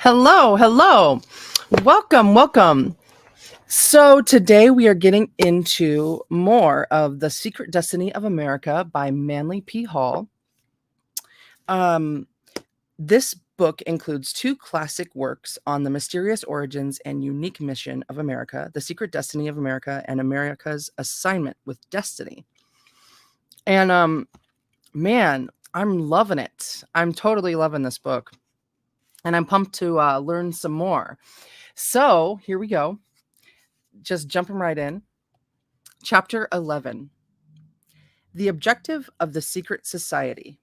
Hello, hello. Welcome. So today we are getting into more of The Secret Destiny of America by Manly P. Hall. This book includes two classic works on the mysterious origins and unique mission of America, The Secret Destiny of America and America's Assignment with Destiny. And man, I'm loving it. I'm totally loving this book. And I'm pumped to learn some more. So here we go. Just jumping right in. Chapter 11. The Objective of the Secret Society.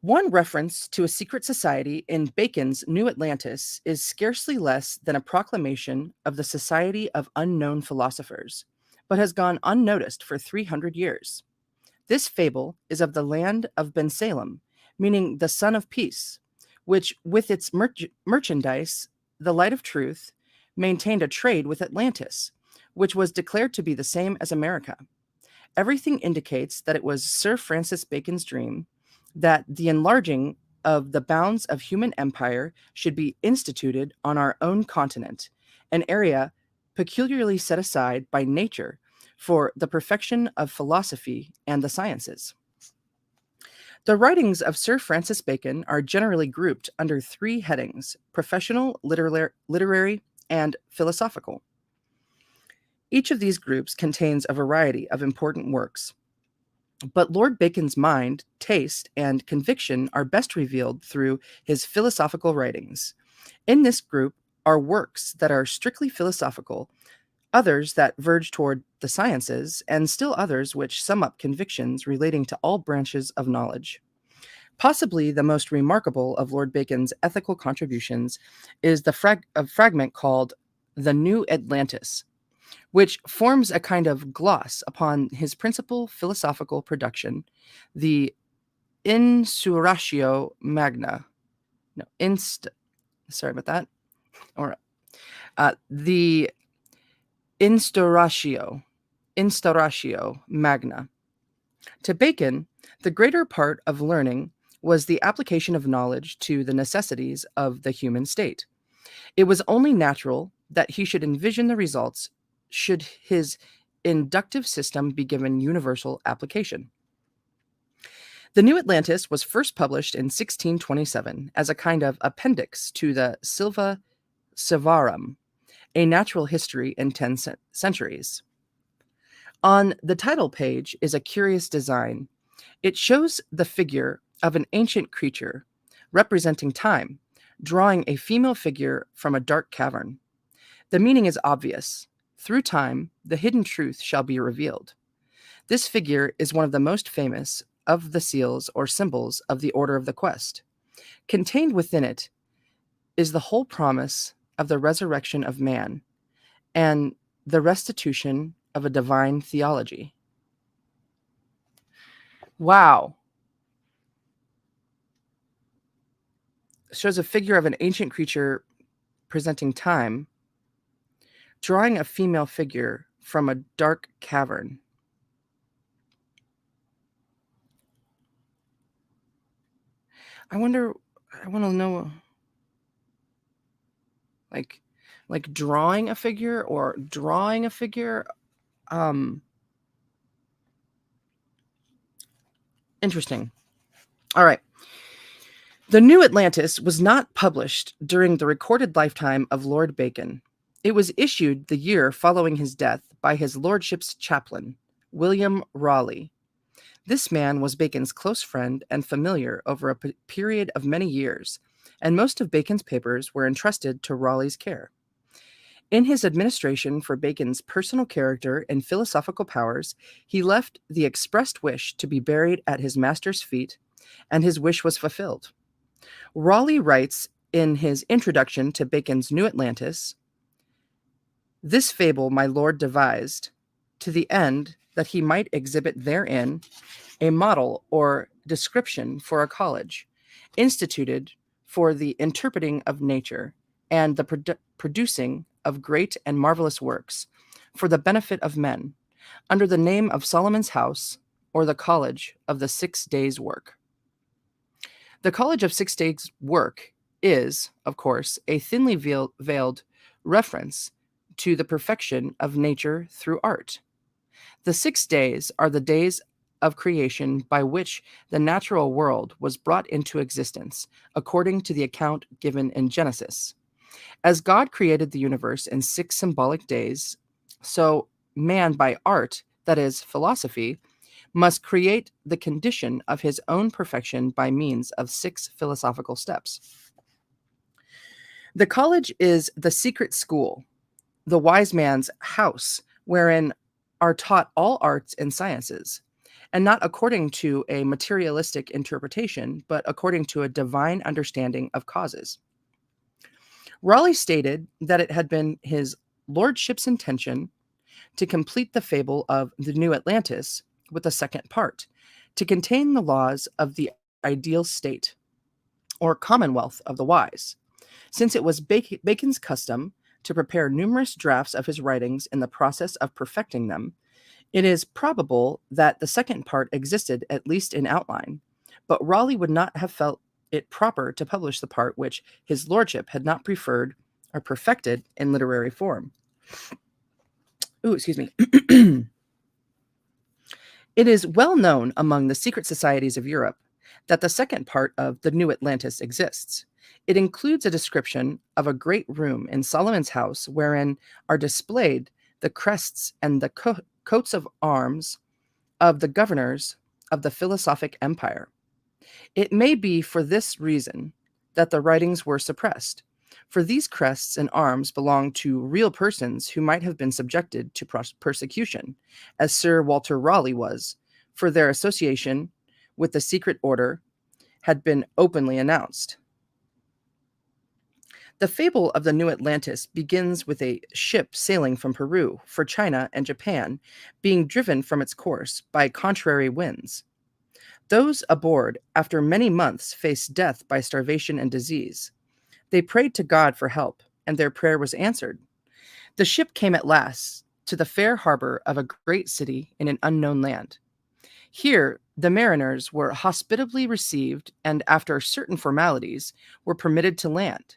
One reference to a secret society in Bacon's New Atlantis is scarcely less than a proclamation of the Society of Unknown Philosophers, but has gone unnoticed for 300 years. This fable is of the land of Ben Salem, meaning the Son of Peace, which, with its merchandise, the Light of Truth, maintained a trade with Atlantis, which was declared to be the same as America. Everything indicates that it was Sir Francis Bacon's dream that the enlarging of the bounds of human empire should be instituted on our own continent, an area peculiarly set aside by nature for the perfection of philosophy and the sciences. The writings of Sir Francis Bacon are generally grouped under three headings: professional, literary, and philosophical. Each of these groups contains a variety of important works, but Lord Bacon's mind, taste, and conviction are best revealed through his philosophical writings. In this group are works that are strictly philosophical, others that verge toward the sciences, and still others which sum up convictions relating to all branches of knowledge. Possibly the most remarkable of Lord Bacon's ethical contributions is the fragment called The New Atlantis, which forms a kind of gloss upon his principal philosophical production, the Insurratio Magna. No, sorry about that. Or the Instauratio Magna. To Bacon, the greater part of learning was the application of knowledge to the necessities of the human state. It was only natural that he should envision the results should his inductive system be given universal application. The New Atlantis was first published in 1627 as a kind of appendix to the Silva Sevarum, a natural history in 10 centuries. On the title page is a curious design. It shows the figure of an ancient creature representing time, drawing a female figure from a dark cavern. The meaning is obvious. Through time, the hidden truth shall be revealed. This figure is one of the most famous of the seals or symbols of the Order of the Quest. Contained within it is the whole promise of the resurrection of man and the restitution of a divine theology. Wow. Shows a figure of an ancient creature presenting time, drawing a female figure from a dark cavern. I want to know, like drawing a figure or drawing a figure. Interesting. All right. The New Atlantis was not published during the recorded lifetime of Lord Bacon. It was issued the year following his death by his lordship's chaplain, William Raleigh. This man was Bacon's close friend and familiar over a period of many years, and most of Bacon's papers were entrusted to Raleigh's care. In his administration for Bacon's personal character and philosophical powers, he left the expressed wish to be buried at his master's feet, and his wish was fulfilled. Raleigh writes in his introduction to Bacon's New Atlantis, "This fable my lord devised, to the end that he might exhibit therein a model or description for a college, instituted for the interpreting of nature and the producing of great and marvelous works for the benefit of men, under the name of Solomon's House, or the College of the 6 Days' Work." The College of 6 Days' Work is, of course, a thinly veiled reference to the perfection of nature through art. The 6 days are the days of creation by which the natural world was brought into existence, according to the account given in Genesis. As God created the universe in 6 symbolic days, so man by art, that is, philosophy, must create the condition of his own perfection by means of 6 philosophical steps. The college is the secret school, the wise man's house, wherein are taught all arts and sciences, and not according to a materialistic interpretation, but according to a divine understanding of causes. Raleigh stated that it had been his lordship's intention to complete the fable of the New Atlantis with a second part, to contain the laws of the ideal state, or commonwealth of the wise, since it was Bacon's custom to prepare numerous drafts of his writings in the process of perfecting them. It is probable that the second part existed at least in outline, but Raleigh would not have felt it proper to publish the part which his lordship had not preferred or perfected in literary form. Ooh, excuse me. It is well known among the secret societies of Europe that the second part of the New Atlantis exists. It includes a description of a great room in Solomon's house wherein are displayed the crests and the coats of arms of the governors of the philosophic empire. It may be for this reason that the writings were suppressed, for these crests and arms belong to real persons who might have been subjected to persecution, as Sir Walter Raleigh was, for their association with the secret order had been openly announced. The fable of the New Atlantis begins with a ship sailing from Peru for China and Japan being driven from its course by contrary winds. Those aboard, after many months, faced death by starvation and disease. They prayed to God for help, and their prayer was answered. The ship came at last to the fair harbor of a great city in an unknown land. Here, the mariners were hospitably received and, after certain formalities, were permitted to land,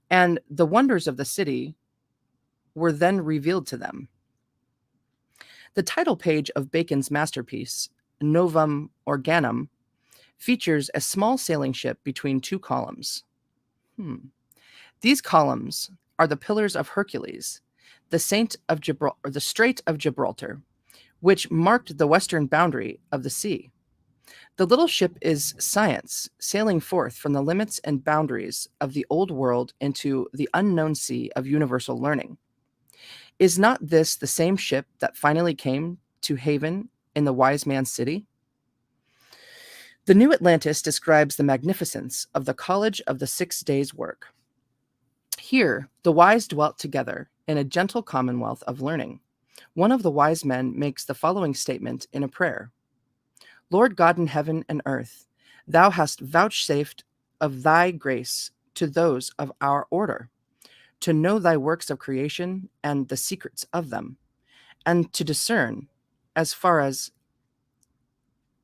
and the wonders of the city were then revealed to them. The title page of Bacon's masterpiece, Novum Organum, features a small sailing ship between two columns. These columns are the pillars of Hercules, the Strait of Gibraltar, which marked the western boundary of the sea. The little ship is science, sailing forth from the limits and boundaries of the old world into the unknown sea of universal learning. Is not this the same ship that finally came to haven in the wise man's city? The New Atlantis describes the magnificence of the College of the 6 Days' Work. Here, the wise dwelt together in a gentle commonwealth of learning. One of the wise men makes the following statement in a prayer: Lord God in heaven and earth, thou hast vouchsafed of thy grace to those of our order, to know thy works of creation and the secrets of them, and to discern, as far as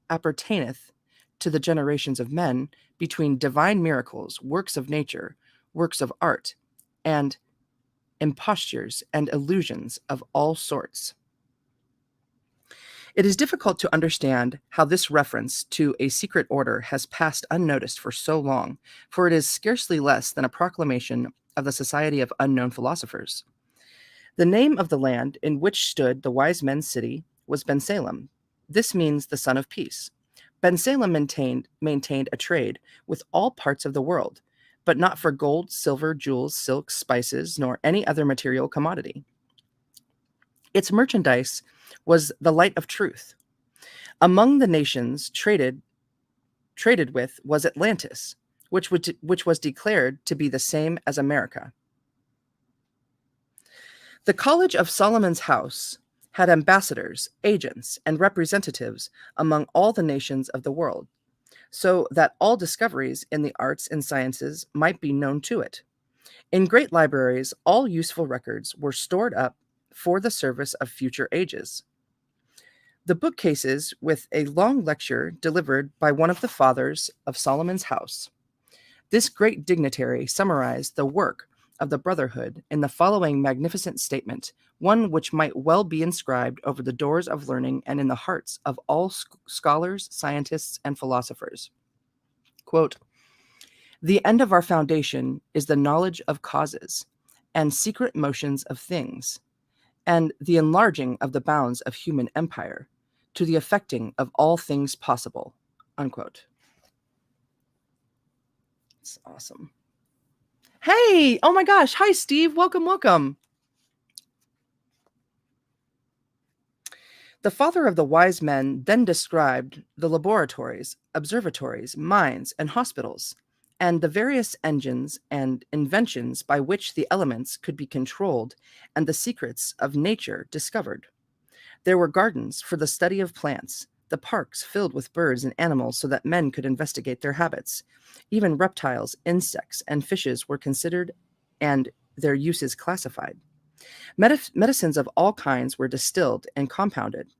appertaineth to the generations of men, between divine miracles, works of nature, works of art, and impostures and illusions of all sorts. It is difficult to understand how this reference to a secret order has passed unnoticed for so long, for it is scarcely less than a proclamation of the Society of Unknown Philosophers. The name of the land in which stood the wise men's city was Bensalem. This means the son of peace. Bensalem maintained a trade with all parts of the world, but not for gold, silver, jewels, silks, spices, nor any other material commodity. Its merchandise was the light of truth. Among the nations traded with was Atlantis, which was declared to be the same as America. The College of Solomon's House had ambassadors, agents, and representatives among all the nations of the world, so that all discoveries in the arts and sciences might be known to it. In great libraries, all useful records were stored up for the service of future ages. The bookcases, with a long lecture delivered by one of the fathers of Solomon's house, This great dignitary summarized the work of the Brotherhood in the following magnificent statement, one which might well be inscribed over the doors of learning and in the hearts of all scholars, scientists, and philosophers. Quote, "The end of our foundation is the knowledge of causes and secret motions of things, and the enlarging of the bounds of human empire to the effecting of all things possible." Unquote. It's awesome. Hey, oh my gosh. Hi, Steve. Welcome, welcome. The father of the wise men then described the laboratories, observatories, mines, and hospitals, and the various engines and inventions by which the elements could be controlled and the secrets of nature discovered. There were gardens for the study of plants, the parks filled with birds and animals so that men could investigate their habits. Even reptiles, insects, and fishes were considered and their uses classified. Medicines of all kinds were distilled and compounded,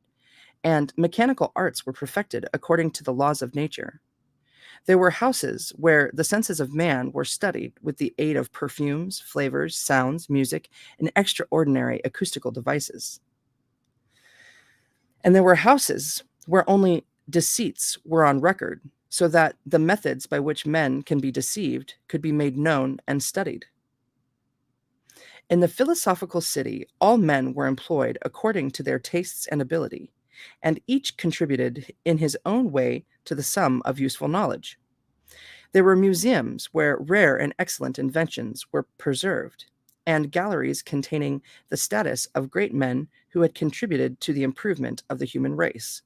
and mechanical arts were perfected according to the laws of nature. There were houses where the senses of man were studied with the aid of perfumes, flavors, sounds, music, and extraordinary acoustical devices. And there were houses where only deceits were on record, so that the methods by which men can be deceived could be made known and studied. In the philosophical city, all men were employed according to their tastes and ability, and each contributed in his own way to the sum of useful knowledge. There were museums where rare and excellent inventions were preserved, and galleries containing the status of great men who had contributed to the improvement of the human race.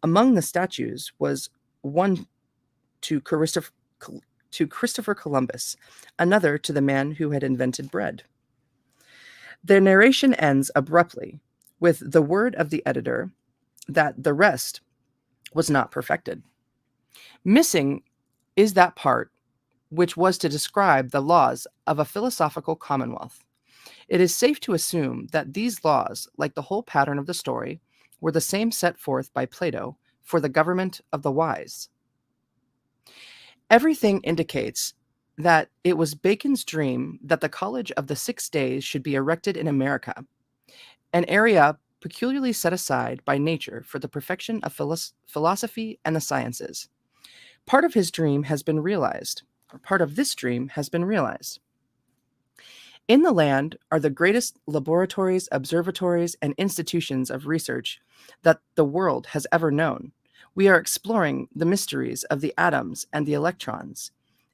Among the statues was one to Christopher Columbus, another to the man who had invented bread. Their narration ends abruptly with the word of the editor that the rest was not perfected. Missing is that part which was to describe the laws of a philosophical commonwealth. It is safe to assume that these laws, like the whole pattern of the story, were the same set forth by Plato for the government of the wise. Everything indicates that it was Bacon's dream that the College of the 6 Days should be erected in America, an area peculiarly set aside by nature for the perfection of philosophy and the sciences. Part of his dream has been realized, or part of this dream has been realized. In the land are the greatest laboratories, observatories, and institutions of research that the world has ever known. We are exploring the mysteries of the atoms and the electrons,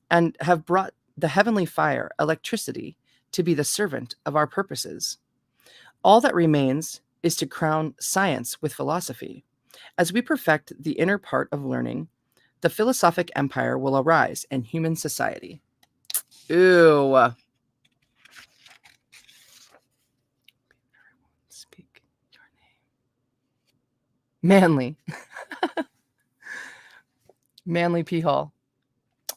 and have brought the heavenly fire, electricity, to be the servant of our purposes. All that remains is to crown science with philosophy. As we perfect the inner part of learning, the philosophic empire will arise in human society. Ew. Speak your name. Manly. Manly P. Hall.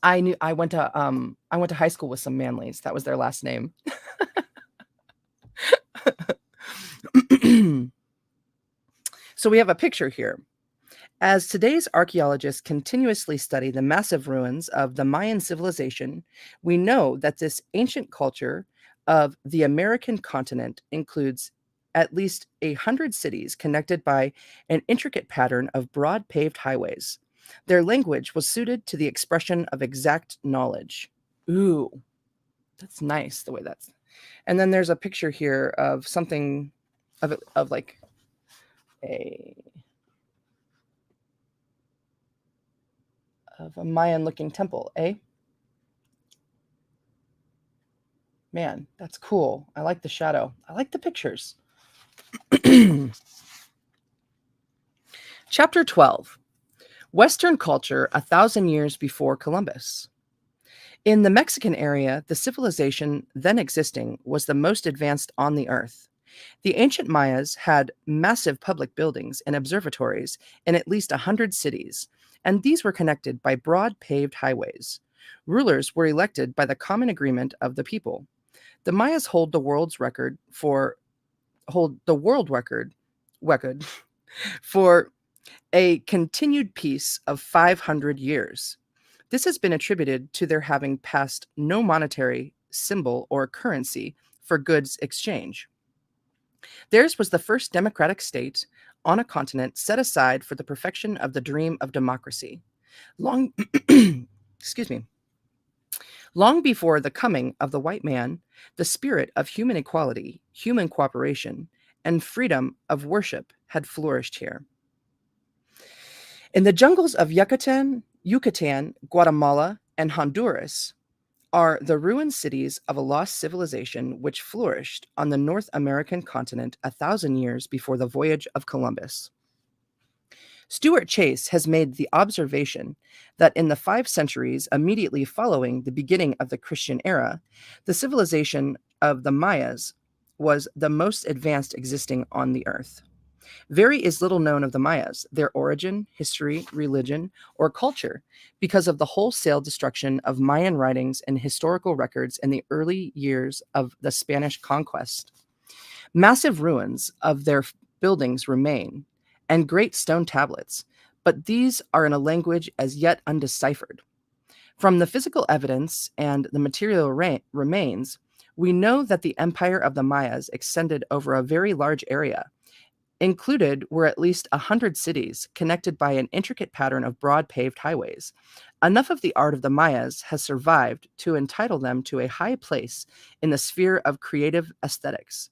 I went to high school with some Manleys. That was their last name. So we have a picture here. As today's archaeologists continuously study the massive ruins of the Mayan civilization, we know that this ancient culture of the American continent includes at least 100 cities connected by an intricate pattern of broad paved highways. Their language was suited to the expression of exact knowledge. Ooh, that's nice the way that's. And then there's a picture here of something of like a Mayan looking temple, eh? Man, that's cool. I like the shadow. I like the pictures. Chapter 12. Western culture 1,000 years before Columbus. In the Mexican area, the civilization then existing was the most advanced on the earth. The ancient Mayas had massive public buildings and observatories in at least 100 cities, and these were connected by broad paved highways. Rulers were elected by the common agreement of the people. The Mayas hold the world record for for a continued peace of 500 years. This has been attributed to their having passed no monetary symbol or currency for goods exchange. Theirs was the first democratic state on a continent set aside for the perfection of the dream of democracy. Long, excuse me, long before the coming of the white man, the spirit of human equality, human cooperation, and freedom of worship had flourished here. In the jungles of Yucatan, Guatemala, and Honduras are the ruined cities of a lost civilization which flourished on the North American continent 1,000 years before the voyage of Columbus. Stuart Chase has made the observation that in the 5 centuries immediately following the beginning of the Christian era, the civilization of the Mayas was the most advanced existing on the earth. Very is little known of the Mayas, their origin, history, religion, or culture, because of the wholesale destruction of Mayan writings and historical records in the early years of the Spanish conquest. Massive ruins of their buildings remain, and great stone tablets, but these are in a language as yet undeciphered. From the physical evidence and the material remains, we know that the empire of the Mayas extended over a very large area. Included were at least 100 cities connected by an intricate pattern of broad paved highways. Enough of the art of the Mayas has survived to entitle them to a high place in the sphere of creative aesthetics,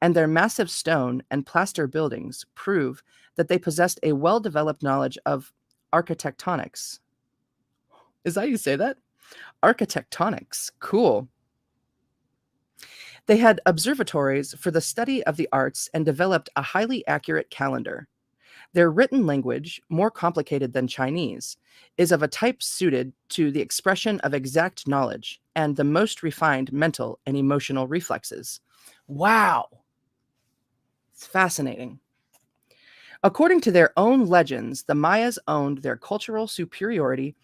and their massive stone and plaster buildings prove that they possessed a well-developed knowledge of architectonics. Is that how you say that? Architectonics. Cool. They had observatories for the study of the arts and developed a highly accurate calendar. Their written language, more complicated than Chinese, is of a type suited to the expression of exact knowledge and the most refined mental and emotional reflexes. Wow. It's fascinating. According to their own legends, the Mayas owned their cultural superiority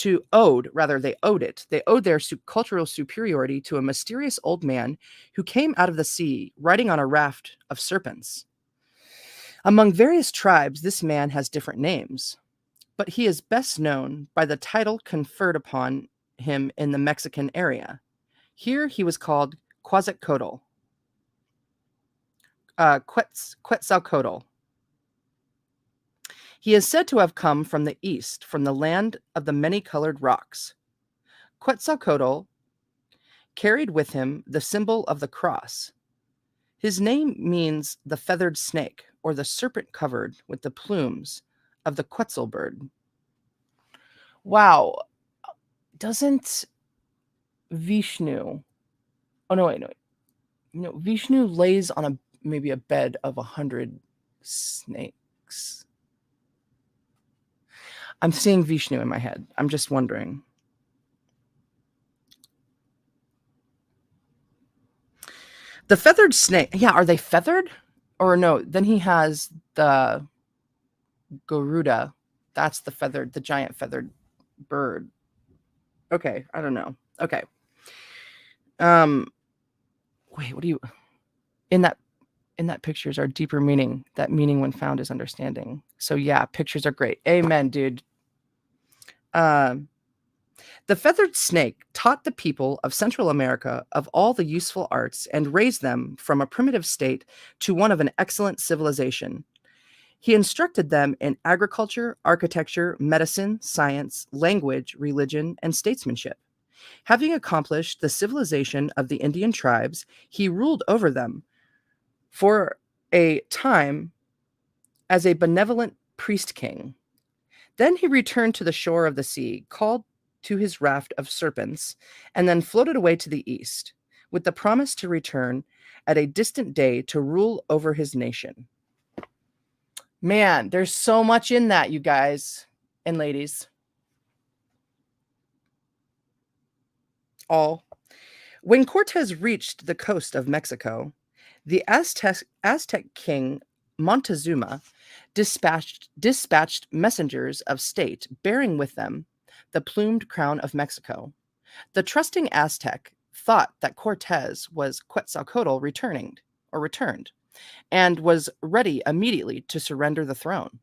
they owed their cultural superiority to a mysterious old man who came out of the sea riding on a raft of serpents. Among various tribes, this man has different names, but he is best known by the title conferred upon him in the Mexican area. Here he was called Quetzalcoatl. Quetzalcoatl. He is said to have come from the east, from the land of the many-colored rocks. Quetzalcoatl carried with him the symbol of the cross. His name means the feathered snake, or the serpent covered with the plumes of the Quetzal bird. Wow. Doesn't Vishnu... Oh, no, wait. Vishnu lays on maybe a bed of 100 snakes. I'm seeing Vishnu in my head. I'm just wondering. The feathered snake. Yeah, are they feathered? Or no, then he has the Garuda. That's the giant feathered bird. Okay, I don't know. Okay. Wait, what do you... In that pictures are deeper meaning. That meaning when found is understanding. So yeah, pictures are great. Amen, dude. The feathered snake taught the people of Central America of all the useful arts and raised them from a primitive state to one of an excellent civilization. He instructed them in agriculture, architecture, medicine, science, language, religion, and statesmanship. Having accomplished the civilization of the Indian tribes, he ruled over them for a time as a benevolent priest king. Then he returned to the shore of the sea, called to his raft of serpents, and then floated away to the east, with the promise to return at a distant day to rule over his nation. Man, there's so much in that, you guys and ladies. All. When Cortez reached the coast of Mexico, the Aztec king Montezuma dispatched messengers of state bearing with them the plumed crown of Mexico. The trusting Aztec thought that Cortez was Quetzalcoatl returned, and was ready immediately to surrender the throne.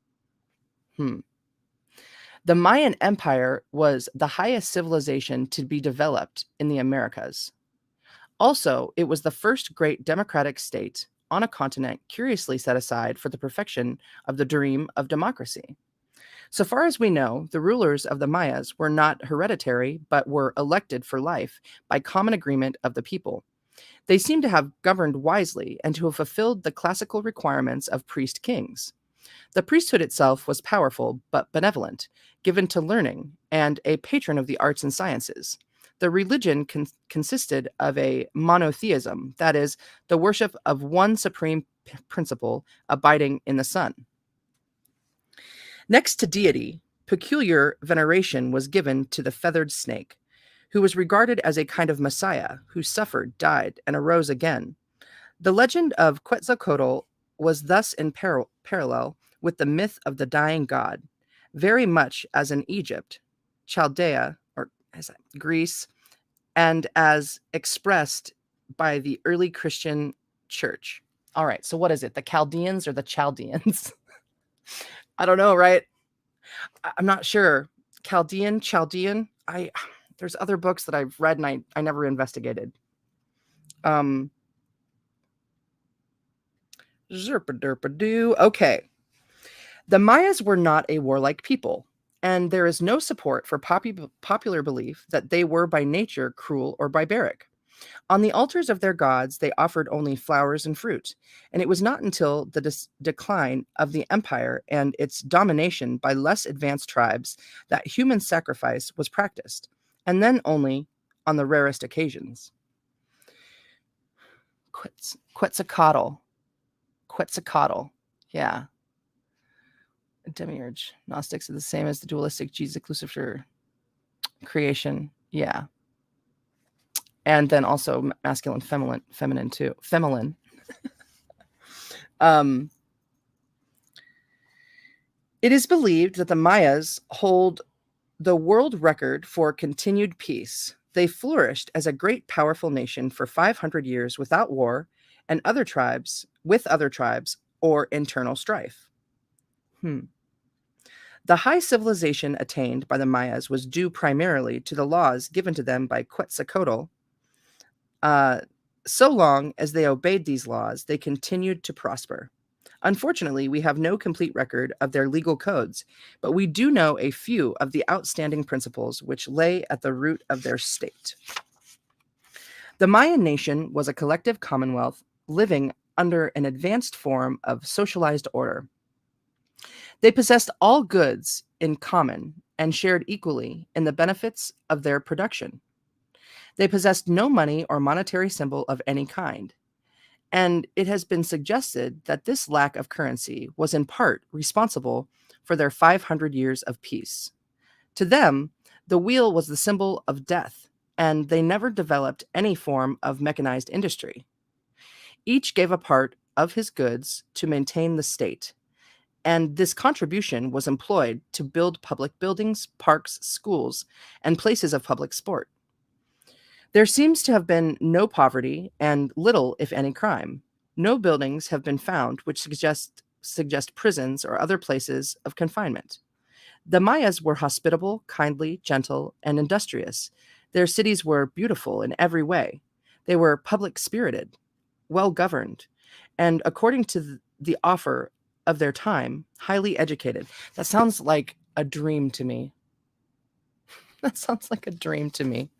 The Mayan Empire was the highest civilization to be developed in the Americas. Also, it was the first great democratic state on a continent curiously set aside for the perfection of the dream of democracy. So far as we know, the rulers of the Mayas were not hereditary, but were elected for life by common agreement of the people. They seem to have governed wisely and to have fulfilled the classical requirements of priest kings. The priesthood itself was powerful but benevolent, given to learning, and a patron of the arts and sciences. The religion consisted of a monotheism, that is, the worship of one supreme principle abiding in the sun. Next to deity, peculiar veneration was given to the feathered snake, who was regarded as a kind of messiah who suffered, died, and arose again. The legend of Quetzalcoatl was thus in parallel with the myth of the dying god, very much as in Egypt, Chaldea, or as Greece, and as expressed by the early Christian church. All right, so what is it? The Chaldeans or the Chaldeans? I don't know, right? I'm not sure. Chaldean. There's other books that I've read and I never investigated. Zerpa-derpa-doo. Okay. The Mayas were not a warlike people, and there is no support for popular belief that they were by nature cruel or barbaric. On the altars of their gods, they offered only flowers and fruit, and it was not until the decline of the empire and its domination by less advanced tribes that human sacrifice was practiced, and then only on the rarest occasions. Quetzalcoatl. Yeah. Demiurge. Gnostics are the same as the dualistic Jesus, Lucifer creation. Yeah. And then also masculine, feminine too. Feminine. It is believed that the Mayas hold the world record for continued peace. They flourished as a great, powerful nation for 500 years without war and with other tribes or internal strife. The high civilization attained by the Mayas was due primarily to the laws given to them by Quetzalcoatl. So long as they obeyed these laws, they continued to prosper. Unfortunately, we have no complete record of their legal codes, but we do know a few of the outstanding principles which lay at the root of their state. The Mayan Nation was a collective commonwealth living under an advanced form of socialized order. They possessed all goods in common and shared equally in the benefits of their production. They possessed no money or monetary symbol of any kind, and it has been suggested that this lack of currency was in part responsible for their 500 years of peace. To them, the wheel was the symbol of death, and they never developed any form of mechanized industry. Each gave a part of his goods to maintain the state, and this contribution was employed to build public buildings, parks, schools, and places of public sport. There seems to have been no poverty and little, if any, crime. No buildings have been found which suggest prisons or other places of confinement. The Mayas were hospitable, kindly, gentle, and industrious. Their cities were beautiful in every way. They were public-spirited, well-governed, and according to the offer of their time, highly educated. That sounds like a dream to me. That sounds like a dream to me.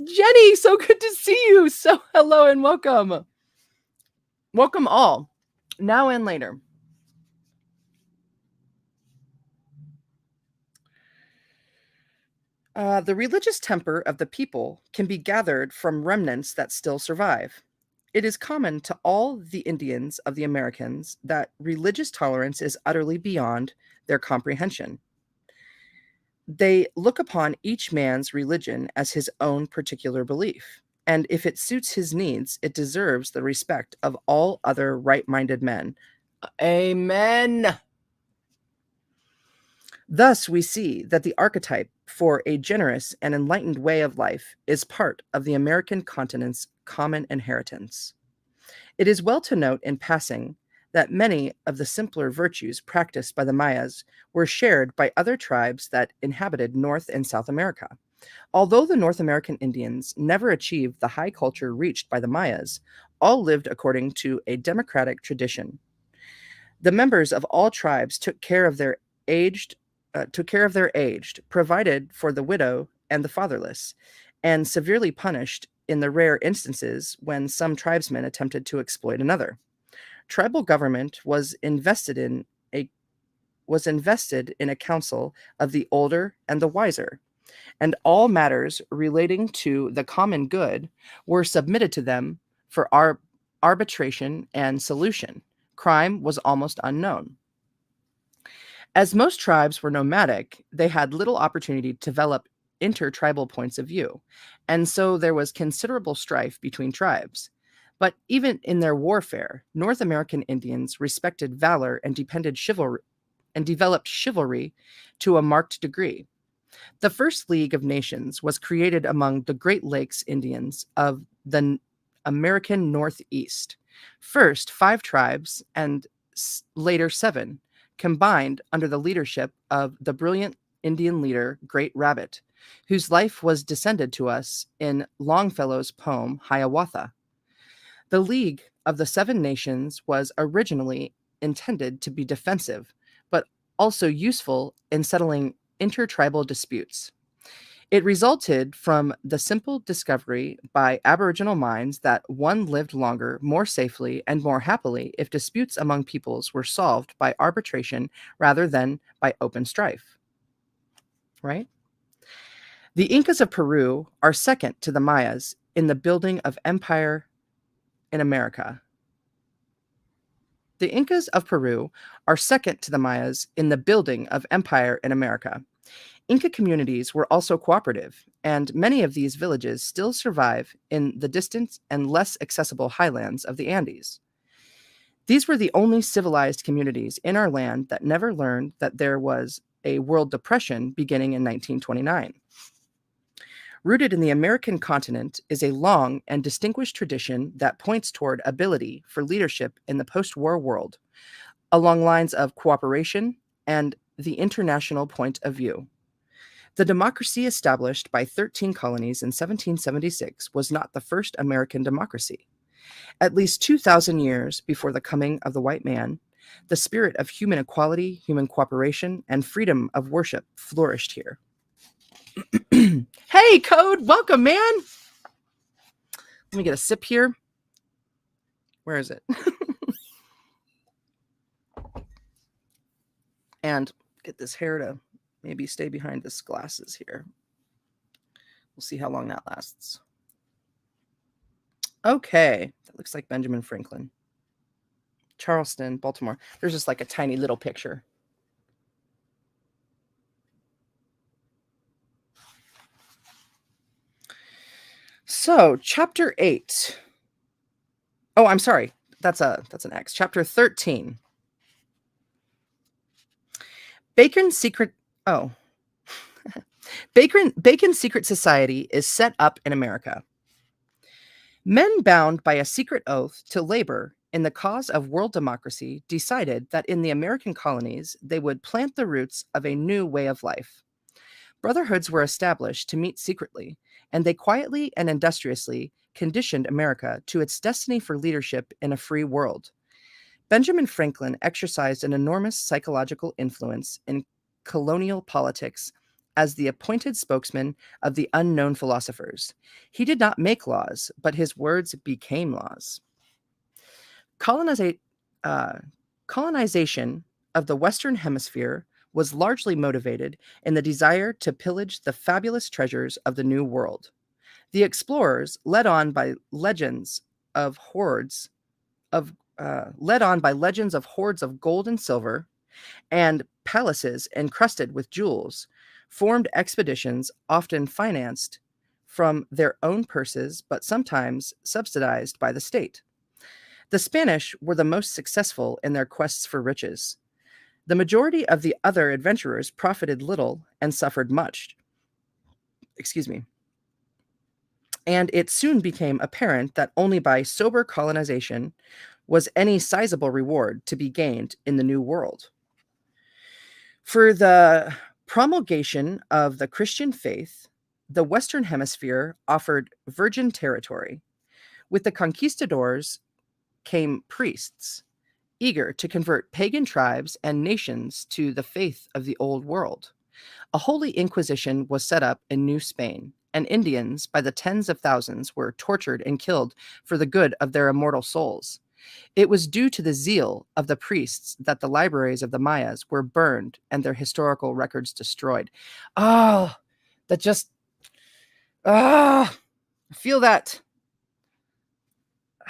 Jenny, so good to see you. So hello and welcome. Welcome all, now and later. The religious temper of the people can be gathered from remnants that still survive. It is common to all the Indians of the Americas that religious tolerance is utterly beyond their comprehension. They look upon each man's religion as his own particular belief, and if it suits his needs, it deserves the respect of all other right-minded men. Amen. Thus, we see that the archetype for a generous and enlightened way of life is part of the American continent's common inheritance. It is well to note in passing that many of the simpler virtues practiced by the Mayas were shared by other tribes that inhabited North and South America. Although the North American Indians never achieved the high culture reached by the Mayas, all lived according to a democratic tradition. The members of all tribes took care of their aged, provided for the widow and the fatherless, and severely punished in the rare instances when some tribesmen attempted to exploit another. Tribal government a was invested in a council of the older and the wiser, and all matters relating to the common good were submitted to them for arbitration and solution. Crime was almost unknown. As most tribes were nomadic, they had little opportunity to develop intertribal points of view, and so there was considerable strife between tribes. But even in their warfare, North American Indians respected valor and developed chivalry to a marked degree. The first League of Nations was created among the Great Lakes Indians of the American Northeast. First, 5 tribes and later 7 combined under the leadership of the brilliant Indian leader Great Rabbit, whose life was descended to us in Longfellow's poem Hiawatha. The League of the Seven Nations was originally intended to be defensive, but also useful in settling intertribal disputes. It resulted from the simple discovery by Aboriginal minds that one lived longer, more safely, and more happily if disputes among peoples were solved by arbitration rather than by open strife. Right? The Incas of Peru are second to the Mayas in the building of empire in America. The Incas of Peru are second to the Mayas in the building of empire in America. Inca communities were also cooperative, and many of these villages still survive in the distant and less accessible highlands of the Andes. These were the only civilized communities in our land that never learned that there was a world depression beginning in 1929. Rooted in the American continent is a long and distinguished tradition that points toward ability for leadership in the post-war world, along lines of cooperation and the international point of view. The democracy established by 13 colonies in 1776 was not the first American democracy. At least 2,000 years before the coming of the white man, the spirit of human equality, human cooperation, and freedom of worship flourished here. Hey, Code, welcome, man. Let me get a sip here. Where is it? And get this hair to maybe stay behind this glasses here. We'll see how long that lasts. Okay, that looks like Benjamin Franklin. Charleston, Baltimore. There's just like a tiny little picture. So, chapter 8. Oh, I'm sorry. That's an X. Chapter 13. Bacon's secret society is set up in America. Men bound by a secret oath to labor in the cause of world democracy decided that in the American colonies they would plant the roots of a new way of life. Brotherhoods were established to meet secretly, and they quietly and industriously conditioned America to its destiny for leadership in a free world. Benjamin Franklin exercised an enormous psychological influence in colonial politics as the appointed spokesman of the unknown philosophers. He did not make laws, but his words became laws. Colonization of the Western Hemisphere was largely motivated in the desire to pillage the fabulous treasures of the New World. The explorers, led on by legends of hordes of gold and silver and palaces encrusted with jewels, formed expeditions often financed from their own purses, but sometimes subsidized by the state. The Spanish were the most successful in their quests for riches. The majority of the other adventurers profited little and suffered much. And it soon became apparent that only by sober colonization was any sizable reward to be gained in the New World. For the promulgation of the Christian faith, the Western Hemisphere offered virgin territory. With the conquistadors came priests, eager to convert pagan tribes and nations to the faith of the Old World. A holy inquisition was set up in New Spain, and Indians, by the tens of thousands, were tortured and killed for the good of their immortal souls. It was due to the zeal of the priests that the libraries of the Mayas were burned and their historical records destroyed. Oh, that just, I feel that.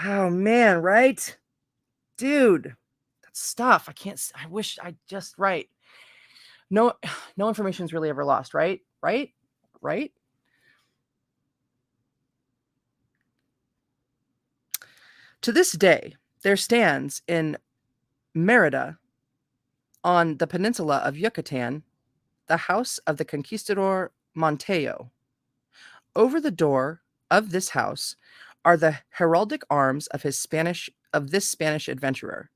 Oh man, right? Dude, that stuff. I wish I just, right. No, no information is really ever lost, right? Right? Right? To this day, there stands in Merida on the peninsula of Yucatan the house of the Conquistador Montejo. Over the door of this house are the heraldic arms of this Spanish adventurer.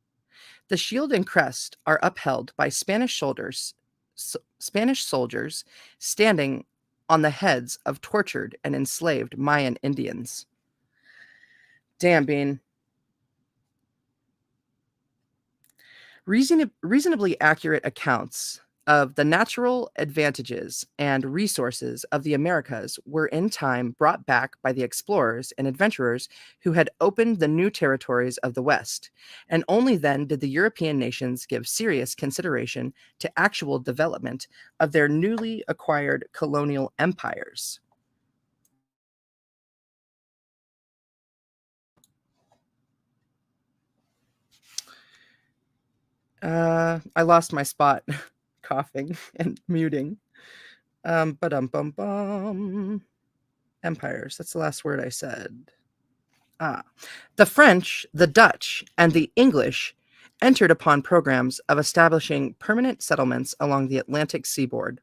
The shield and crest are upheld by Spanish soldiers standing on the heads of tortured and enslaved Mayan Indians. Damn, Bean. Reasonably accurate accounts of the natural advantages and resources of the Americas were in time brought back by the explorers and adventurers who had opened the new territories of the West, and only then did the European nations give serious consideration to actual development of their newly acquired colonial empires. I lost my spot coughing and muting. Ba-dum-bum-bum. Empires. That's the last word I said. The French, the Dutch, and the English entered upon programs of establishing permanent settlements along the Atlantic seaboard.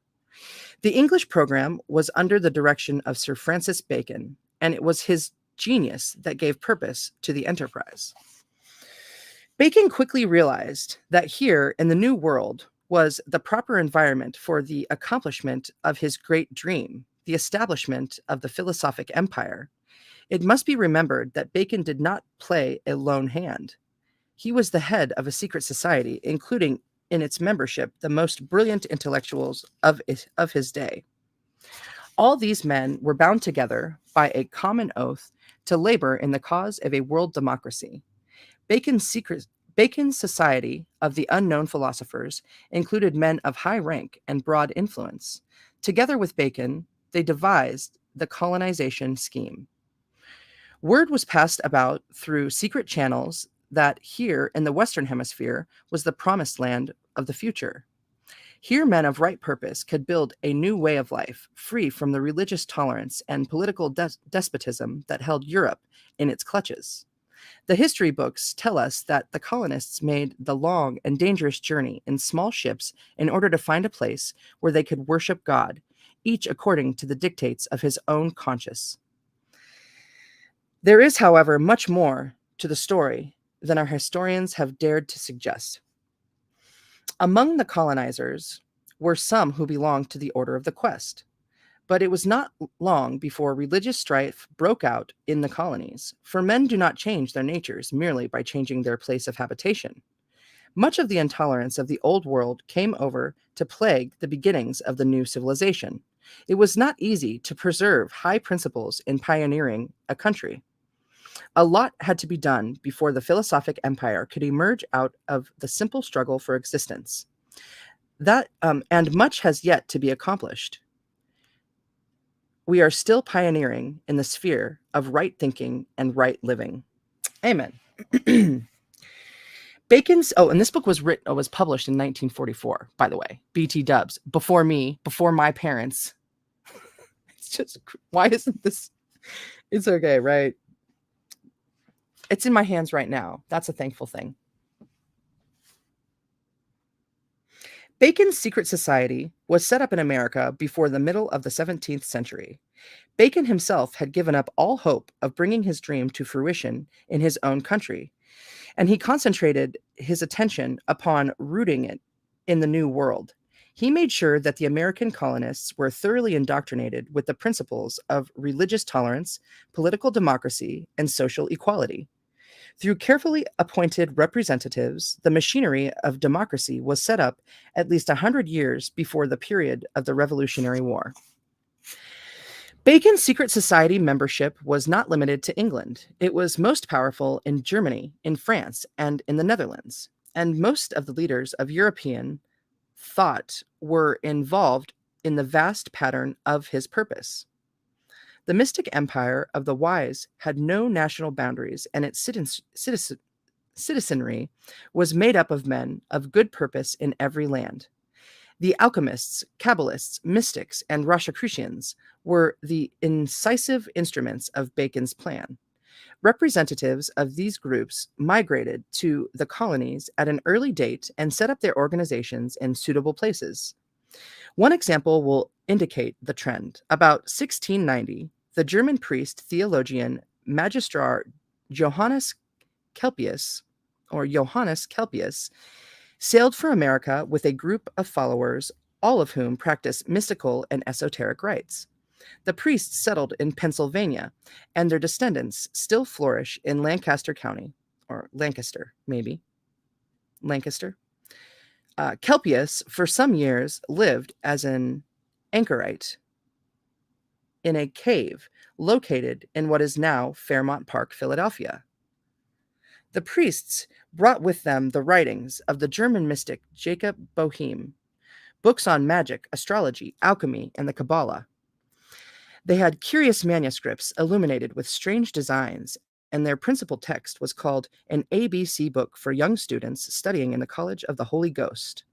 The English program was under the direction of Sir Francis Bacon, and it was his genius that gave purpose to the enterprise. Bacon quickly realized that here in the New World was the proper environment for the accomplishment of his great dream, the establishment of the philosophic empire. It must be remembered that Bacon did not play a lone hand. He was the head of a secret society, including in its membership the most brilliant intellectuals of his day. All these men were bound together by a common oath to labor in the cause of a world democracy. Bacon's Society of the Unknown Philosophers included men of high rank and broad influence. Together with Bacon, they devised the colonization scheme. Word was passed about through secret channels that here in the Western Hemisphere was the promised land of the future. Here, men of right purpose could build a new way of life, free from the religious tolerance and political despotism that held Europe in its clutches. The history books tell us that the colonists made the long and dangerous journey in small ships in order to find a place where they could worship God, each according to the dictates of his own conscience. There is, however, much more to the story than our historians have dared to suggest. Among the colonizers were some who belonged to the Order of the Quest, but it was not long before religious strife broke out in the colonies, for men do not change their natures merely by changing their place of habitation. Much of the intolerance of the Old World came over to plague the beginnings of the new civilization. It was not easy to preserve high principles in pioneering a country. A lot had to be done before the philosophic empire could emerge out of the simple struggle for existence. And much has yet to be accomplished. We are still pioneering in the sphere of right thinking and right living. Amen. And this book was published in 1944, by the way. BT dubs, before me, before my parents. It's just, why isn't this? It's okay, right? It's in my hands right now. That's a thankful thing. Bacon's secret society was set up in America before the middle of the 17th century. Bacon himself had given up all hope of bringing his dream to fruition in his own country. and he concentrated his attention upon rooting it in the New World. He made sure that the American colonists were thoroughly indoctrinated with the principles of religious tolerance, political democracy, and social equality. Through carefully appointed representatives, the machinery of democracy was set up at least 100 years before the period of the Revolutionary War. Bacon's secret society membership was not limited to England. It was most powerful in Germany, in France, and in the Netherlands. And most of the leaders of European thought were involved in the vast pattern of his purpose. The mystic empire of the wise had no national boundaries, and its citizenry was made up of men of good purpose in every land. The alchemists, Kabbalists, mystics, and Rosicrucians were the incisive instruments of Bacon's plan. Representatives of these groups migrated to the colonies at an early date and set up their organizations in suitable places. One example will indicate the trend. About 1690, the German priest, theologian, magistrar Johannes Kelpius, sailed for America with a group of followers, all of whom practiced mystical and esoteric rites. The priests settled in Pennsylvania, and their descendants still flourish in Lancaster County, or Lancaster, maybe. Lancaster. Kelpius, for some years, lived as an anchorite in a cave located in what is now Fairmount Park, Philadelphia. The priests brought with them the writings of the German mystic Jacob Boehme, books on magic, astrology, alchemy, and the Kabbalah. They had curious manuscripts illuminated with strange designs, and their principal text was called an ABC book for young students studying in the College of the Holy Ghost.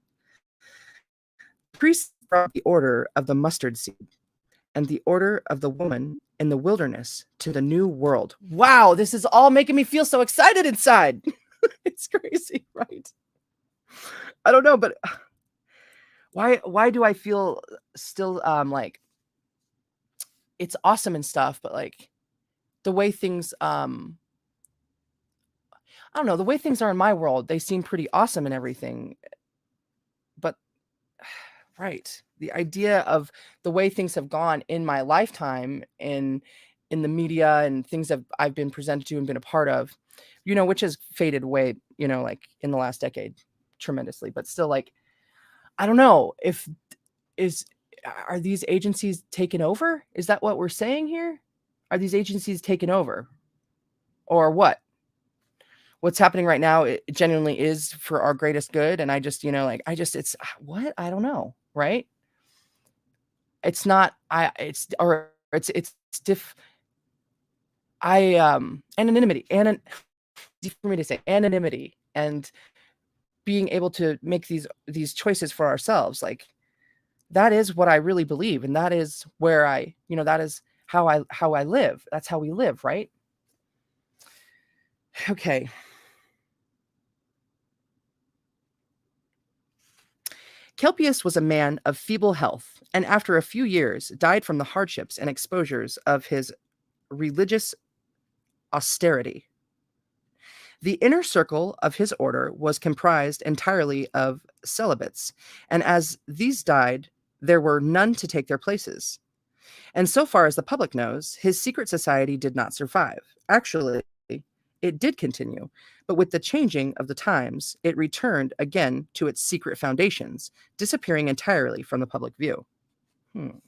The priests brought the order of the mustard seed and the order of the woman in the wilderness to the New World. Wow, this is all making me feel so excited inside. It's crazy, right? I don't know, but why do I feel still like it's awesome and stuff, but like the way things I don't know, the way things are in my world, they seem pretty awesome and everything. But right, the idea of the way things have gone in my lifetime in the media and things that I've been presented to and been a part of, which has faded away, like in the last decade tremendously, but still, like, I don't know are these agencies taken over? Is that what we're saying here? Are these agencies taken over? Or what? What's happening right now, it genuinely is for our greatest good. And I just, it's what? I don't know. Right. It's not, anonymity, easy for me to say, anonymity, and being able to make these choices for ourselves. Like, that is what I really believe. And that is where that is how I live. That's how we live. Right. Okay. Kelpius was a man of feeble health, and after a few years died from the hardships and exposures of his religious austerity. The inner circle of his order was comprised entirely of celibates, and as these died, there were none to take their places. And so far as the public knows, his secret society did not survive. Actually, it did continue, but with the changing of the times, it returned again to its secret foundations, disappearing entirely from the public view. In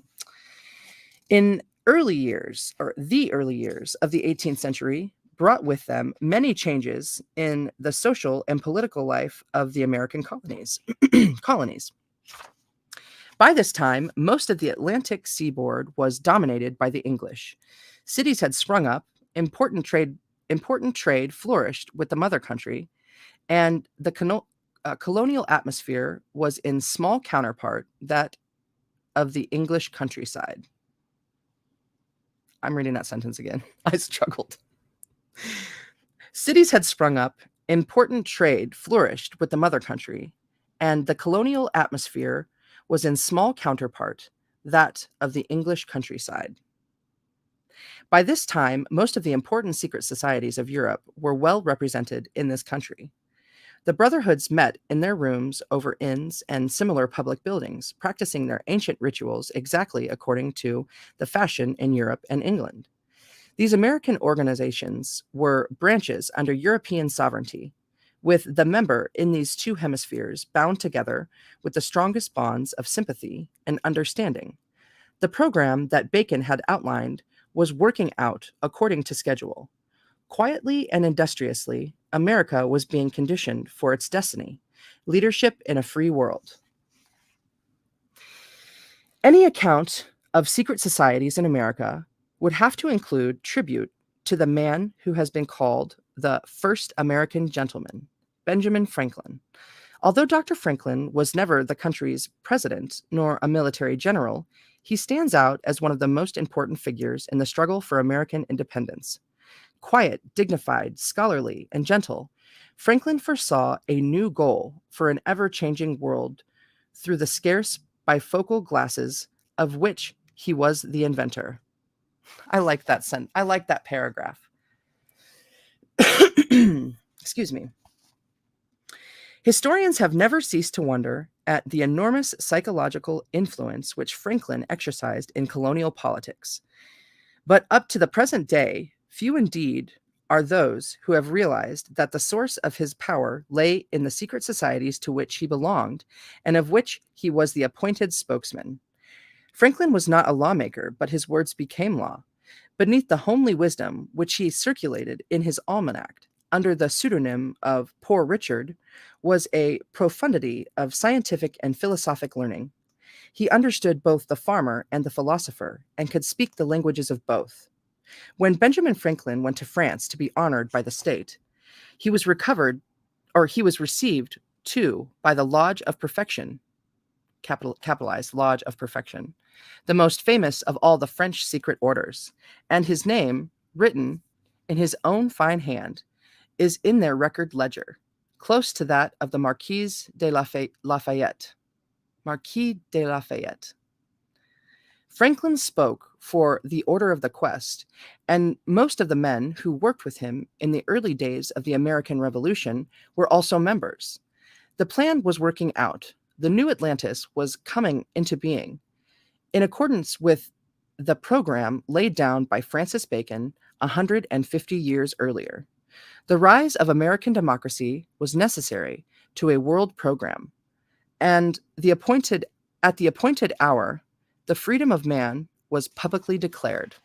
the early years of the 18th century brought with them many changes in the social and political life of the American colonies. By this time, most of the Atlantic seaboard was dominated by the English. Cities had sprung up, important trade flourished with the mother country, and the colonial atmosphere was in small counterpart that of the English countryside. I'm reading that sentence again. I struggled. Cities had sprung up, important trade flourished with the mother country, and the colonial atmosphere was in small counterpart that of the English countryside. By this time, most of the important secret societies of Europe were well represented in this country. The brotherhoods met in their rooms over inns and similar public buildings, practicing their ancient rituals exactly according to the fashion in Europe and England. These American organizations were branches under European sovereignty, with the member in these two hemispheres bound together with the strongest bonds of sympathy and understanding. The program that Bacon had outlined was working out according to schedule. Quietly and industriously, America was being conditioned for its destiny, leadership in a free world. Any account of secret societies in America would have to include tribute to the man who has been called the first American gentleman, Benjamin Franklin. Although Dr. Franklin was never the country's president nor a military general, he stands out as one of the most important figures in the struggle for American independence. Quiet, dignified, scholarly, and gentle, Franklin foresaw a new goal for an ever changing world through the scarce bifocal glasses of which he was the inventor. I like that I like that paragraph. Excuse me. Historians have never ceased to wonder at the enormous psychological influence which Franklin exercised in colonial politics. But up to the present day, few indeed are those who have realized that the source of his power lay in the secret societies to which he belonged and of which he was the appointed spokesman. Franklin was not a lawmaker, but his words became law. Beneath the homely wisdom which he circulated in his almanac under the pseudonym of Poor Richard was a profundity of scientific and philosophic learning. He understood both the farmer and the philosopher and could speak the languages of both. When Benjamin Franklin went to France to be honored by the state, he was received too by the Lodge of Perfection, capitalized Lodge of Perfection, the most famous of all the French secret orders, and his name, written in his own fine hand, is in their record ledger, close to that of the Marquis de Lafayette. Marquis de Lafayette. Franklin spoke for the Order of the Quest, and most of the men who worked with him in the early days of the American Revolution were also members. The plan was working out. The new Atlantis was coming into being in accordance with the program laid down by Francis Bacon 150 years earlier. The rise of American democracy was necessary to a world program, and at the appointed hour, the freedom of man was publicly declared.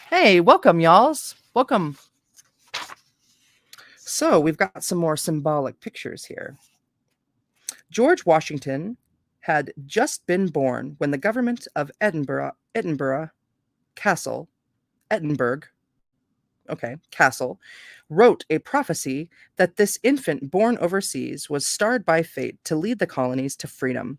Hey, welcome, y'alls. Welcome. So we've got some more symbolic pictures here. George Washington had just been born when the government of Edinburgh Castle, wrote a prophecy that this infant born overseas was starred by fate to lead the colonies to freedom.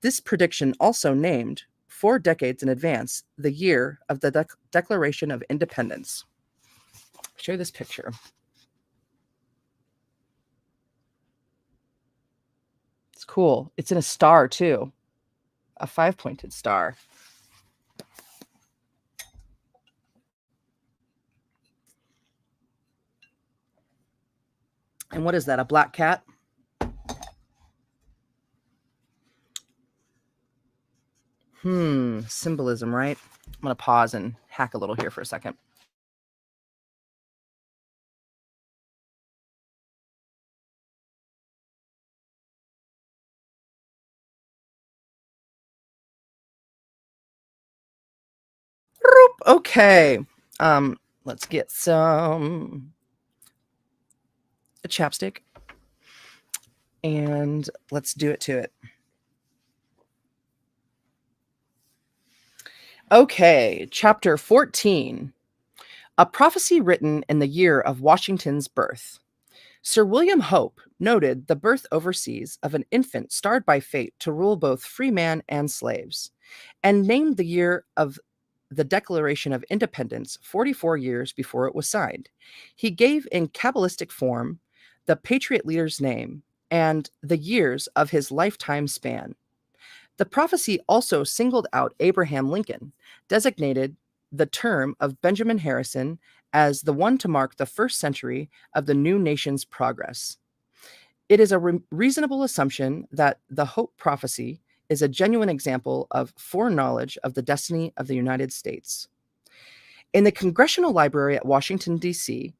This prediction also named, 4 decades in advance, the year of the Declaration of Independence. Show you this picture. It's cool. It's in a star, too. A 5-pointed star. And what is that, a black cat? Symbolism, right? I'm going to pause and hack a little here for a second. Okay. Let's get some a chapstick and let's do it to it. Okay, chapter 14. A prophecy written in the year of Washington's birth. Sir William Hope noted the birth overseas of an infant starred by fate to rule both free man and slaves, and named the year of the Declaration of Independence 44 years before it was signed. He gave in Kabbalistic form the patriot leader's name and the years of his lifetime span. The prophecy also singled out Abraham Lincoln, designated the term of Benjamin Harrison as the one to mark the first century of the new nation's progress. It is a reasonable assumption that the Hope prophecy is a genuine example of foreknowledge of the destiny of the United States. In the Congressional Library at Washington, D.C.,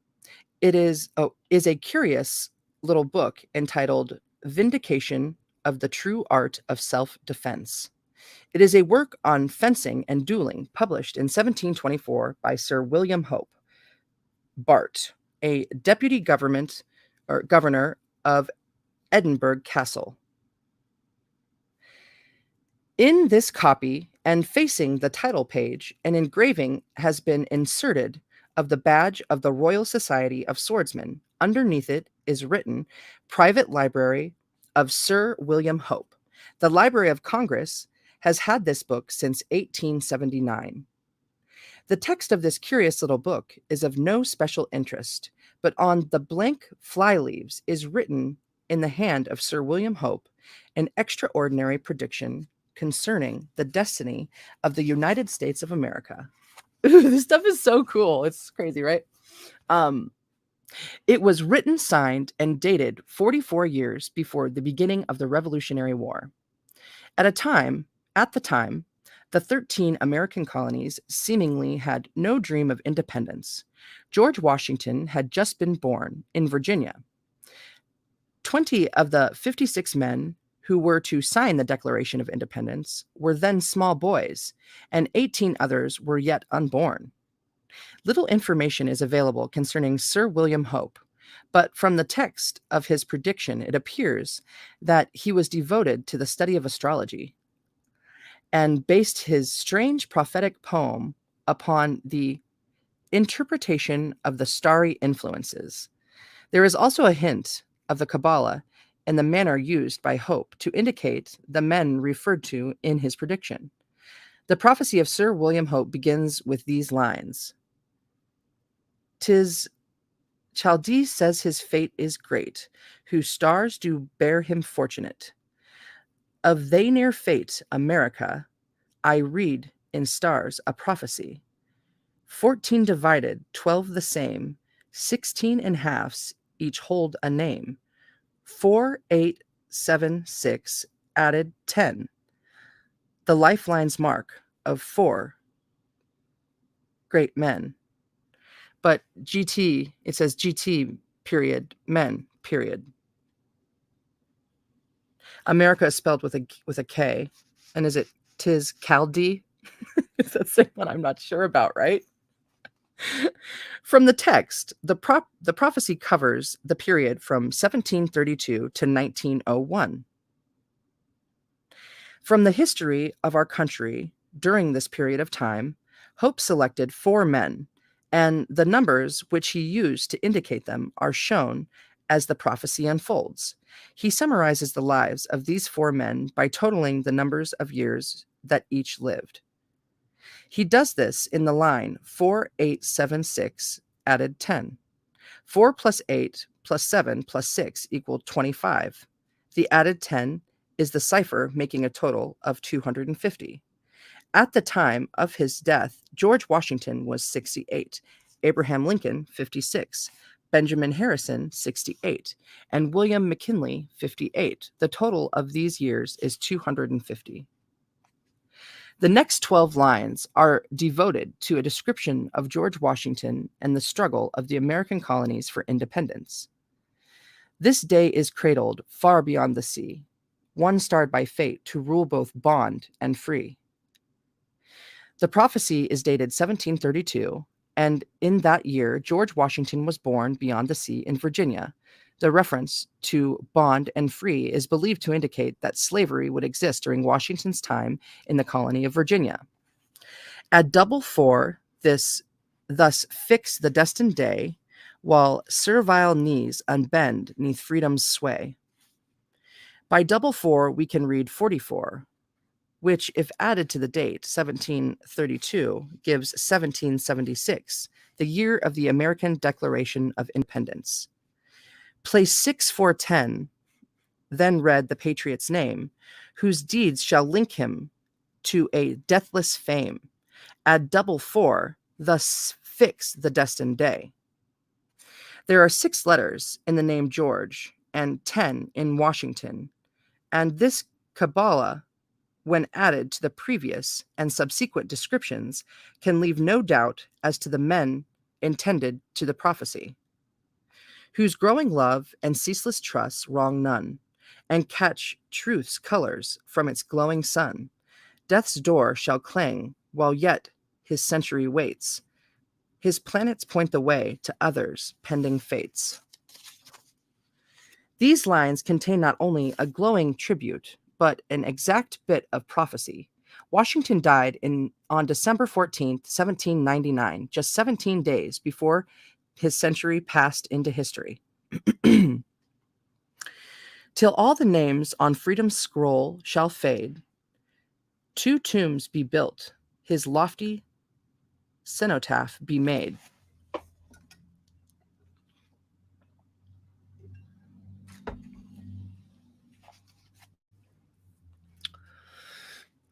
it is a curious little book entitled Vindication of the True Art of Self-Defense. It is a work on fencing and dueling published in 1724 by Sir William Hope, Bart., a deputy governor of Edinburgh Castle. In this copy, and facing the title page, an engraving has been inserted of the badge of the Royal Society of Swordsmen. Underneath it is written, Private Library of Sir William Hope. The Library of Congress has had this book since 1879. The text of this curious little book is of no special interest, but on the blank flyleaves is written in the hand of Sir William Hope an extraordinary prediction concerning the destiny of the United States of America. This stuff is so cool. It's crazy, right? It was written, signed, and dated 44 years before the beginning of the Revolutionary War. At the time, the 13 American colonies seemingly had no dream of independence. George Washington had just been born in Virginia. 20 of the 56 men who were to sign the Declaration of Independence were then small boys, and 18 others were yet unborn. Little information is available concerning Sir William Hope, but from the text of his prediction, it appears that he was devoted to the study of astrology and based his strange prophetic poem upon the interpretation of the starry influences. There is also a hint of the Kabbalah and the manner used by Hope to indicate the men referred to in his prediction. The prophecy of Sir William Hope begins with these lines. "'Tis Chaldee says his fate is great, whose stars do bear him fortunate. Of they near fate, America, I read in stars a prophecy. 14 divided, 12 the same, 16 in halves, each hold a name. 4, 8, 7, 6, added 10. The lifeline's mark of 4 great men." But GT, it says GT period, men period. America is spelled with a K. And is it Tis Chaldee? Is that the same one? I'm not sure about, right? From the text, the prophecy covers the period from 1732 to 1901. From the history of our country during this period of time, Hope selected 4 men, and the numbers which he used to indicate them are shown as the prophecy unfolds. He summarizes the lives of these 4 men by totaling the numbers of years that each lived. He does this in the line 4, 8, 7, 6, added 10. 4 plus 8 plus 7 plus 6 equal 25. The added 10 is the cipher, making a total of 250. At the time of his death, George Washington was 68, Abraham Lincoln 56, Benjamin Harrison 68, and William McKinley 58. The total of these years is 250. The next 12 lines are devoted to a description of George Washington and the struggle of the American colonies for independence. This day is cradled far beyond the sea, one starred by fate to rule both bond and free. The prophecy is dated 1732, and in that year, George Washington was born beyond the sea in Virginia. The reference to bond and free is believed to indicate that slavery would exist during Washington's time in the colony of Virginia. Add double 4, thus fix the destined day, while servile knees unbend neath freedom's sway. By double 4, we can read 44, which, if added to the date, 1732, gives 1776, the year of the American Declaration of Independence. Place 6, 4, 10 then read the patriot's name, whose deeds shall link him to a deathless fame. Add double 4, thus fix the destined day. There are 6 letters in the name George and 10 in Washington, and this Kabbalah, when added to the previous and subsequent descriptions, can leave no doubt as to the men intended to the prophecy, whose growing love and ceaseless trust wrong none, and catch truth's colors from its glowing sun. Death's door shall clang while yet his century waits. His planets point the way to others' pending fates. These lines contain not only a glowing tribute, but an exact bit of prophecy. Washington died on December 14th, 1799, just 17 days before his century passed into history. Till all the names on freedom's scroll shall fade, 2 tombs be built, his lofty cenotaph be made.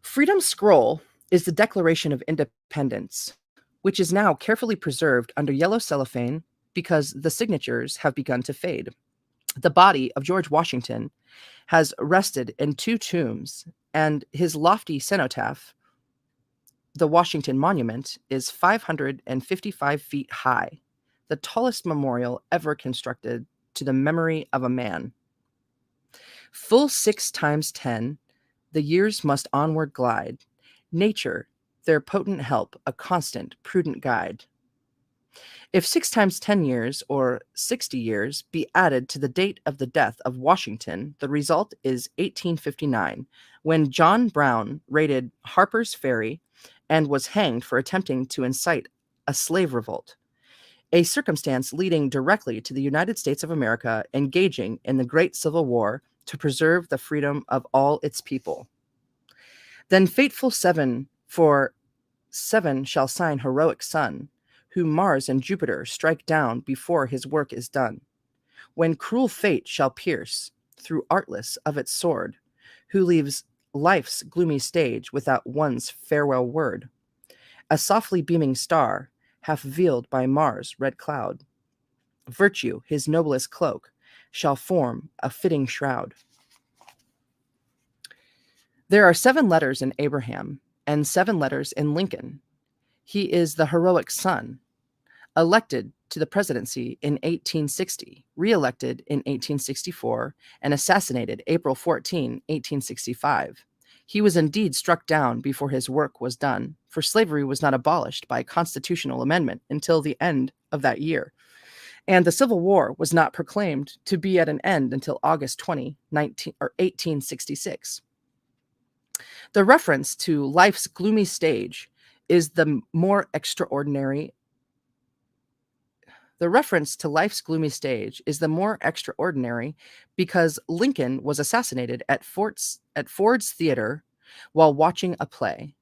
Freedom's scroll is the Declaration of Independence, which is now carefully preserved under yellow cellophane because the signatures have begun to fade. The body of George Washington has rested in 2 tombs, and his lofty cenotaph, the Washington Monument, is 555 feet high, the tallest memorial ever constructed to the memory of a man. Full 6 times 10, the years must onward glide, nature, their potent help, a constant, prudent guide. If 6 times 10 years, or 60 years, be added to the date of the death of Washington, the result is 1859, when John Brown raided Harper's Ferry and was hanged for attempting to incite a slave revolt, a circumstance leading directly to the United States of America engaging in the Great Civil War to preserve the freedom of all its people. Then fateful 7, for 7 shall sign heroic sun, whom Mars and Jupiter strike down before his work is done. When cruel fate shall pierce, through artless of its sword, who leaves life's gloomy stage without one's farewell word. A softly beaming star, half veiled by Mars' red cloud, virtue, his noblest cloak, shall form a fitting shroud. There are 7 letters in Abraham and 7 letters in Lincoln. He is the heroic son, elected to the presidency in 1860, re-elected in 1864, and assassinated April 14, 1865. He was indeed struck down before his work was done, for slavery was not abolished by constitutional amendment until the end of that year, and the Civil War was not proclaimed to be at an end until August 20, 1866. The reference to life's gloomy stage is the more extraordinary. The reference to life's gloomy stage is the more extraordinary because Lincoln was assassinated at Ford's Theater while watching a play,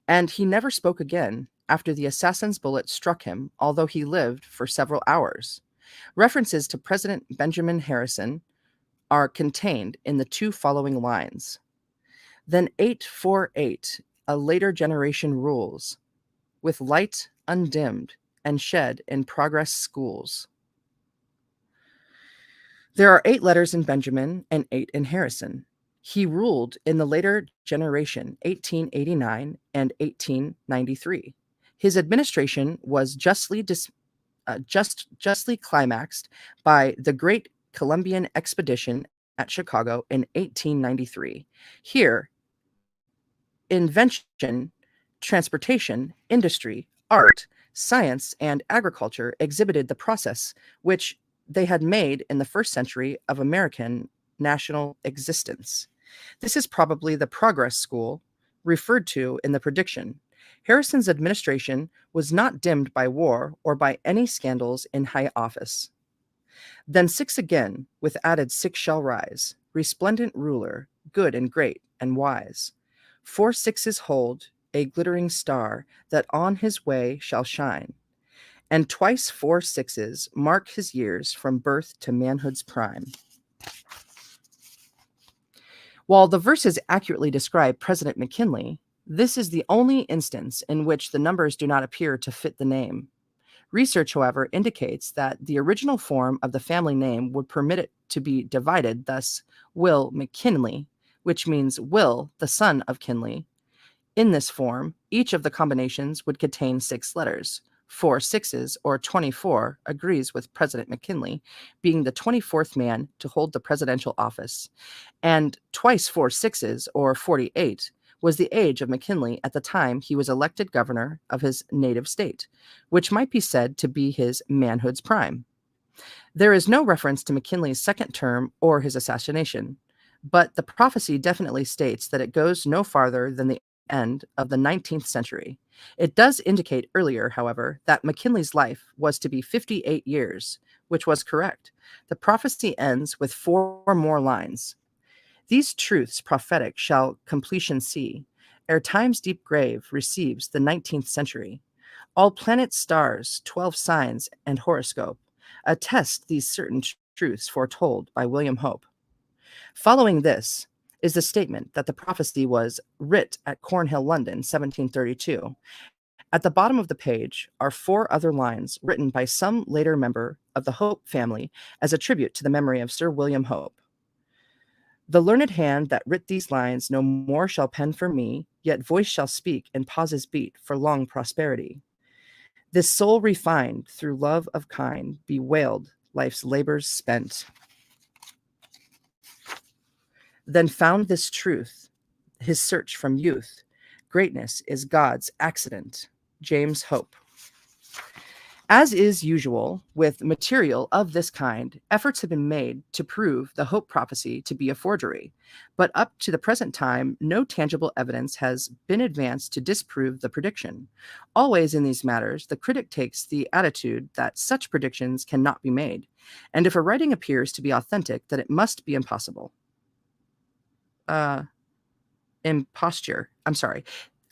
and he never spoke again after the assassin's bullet struck him, although he lived for several hours. References to President Benjamin Harrison are contained in the 2 following lines. Then 848, a later generation rules, with light undimmed and shed in progress schools. There are 8 letters in Benjamin and 8 in Harrison. He ruled in the later generation, 1889 and 1893. His administration was justly climaxed by the Great Columbian Expedition at Chicago in 1893. Here, invention, transportation, industry, art, science, and agriculture exhibited the process which they had made in the first century of American national existence. This is probably the progress school referred to in the prediction. Harrison's administration was not dimmed by war or by any scandals in high office. Then 6 again, with added 6 shall rise, resplendent ruler, good and great and wise. 4 6s hold a glittering star that on his way shall shine, and twice 4 6s mark his years from birth to manhood's prime. While the verses accurately describe President McKinley, this is the only instance in which the numbers do not appear to fit the name. Research, however, indicates that the original form of the family name would permit it to be divided, thus, Will McKinley, which means Will, the son of Kinley. In this form, each of the combinations would contain 6 letters. 4 sixes, or 24, agrees with President McKinley, being the 24th man to hold the presidential office. And twice 4 sixes, or 48, was the age of McKinley at the time he was elected governor of his native state, which might be said to be his manhood's prime. There is no reference to McKinley's second term or his assassination, but the prophecy definitely states that it goes no farther than the end of the 19th century. It does indicate earlier, however, that McKinley's life was to be 58 years, which was correct. The prophecy ends with 4 more lines. These truths prophetic shall completion see, ere time's deep grave receives the 19th century. All planets, stars, 12 signs, and horoscope attest these certain truths foretold by William Hope. Following this is the statement that the prophecy was writ at Cornhill, London, 1732. At the bottom of the page are 4 other lines written by some later member of the Hope family as a tribute to the memory of Sir William Hope. The learned hand that writ these lines no more shall pen for me, yet voice shall speak and pauses beat for long prosperity. This soul refined through love of kind bewailed life's labors spent. Then found this truth, his search from youth. Greatness is God's accident. James Hope. As is usual with material of this kind, efforts have been made to prove the Hope prophecy to be a forgery, but up to the present time, no tangible evidence has been advanced to disprove the prediction. Always in these matters, the critic takes the attitude that such predictions cannot be made, and if a writing appears to be authentic, then it must be impossible. Imposture. I'm sorry.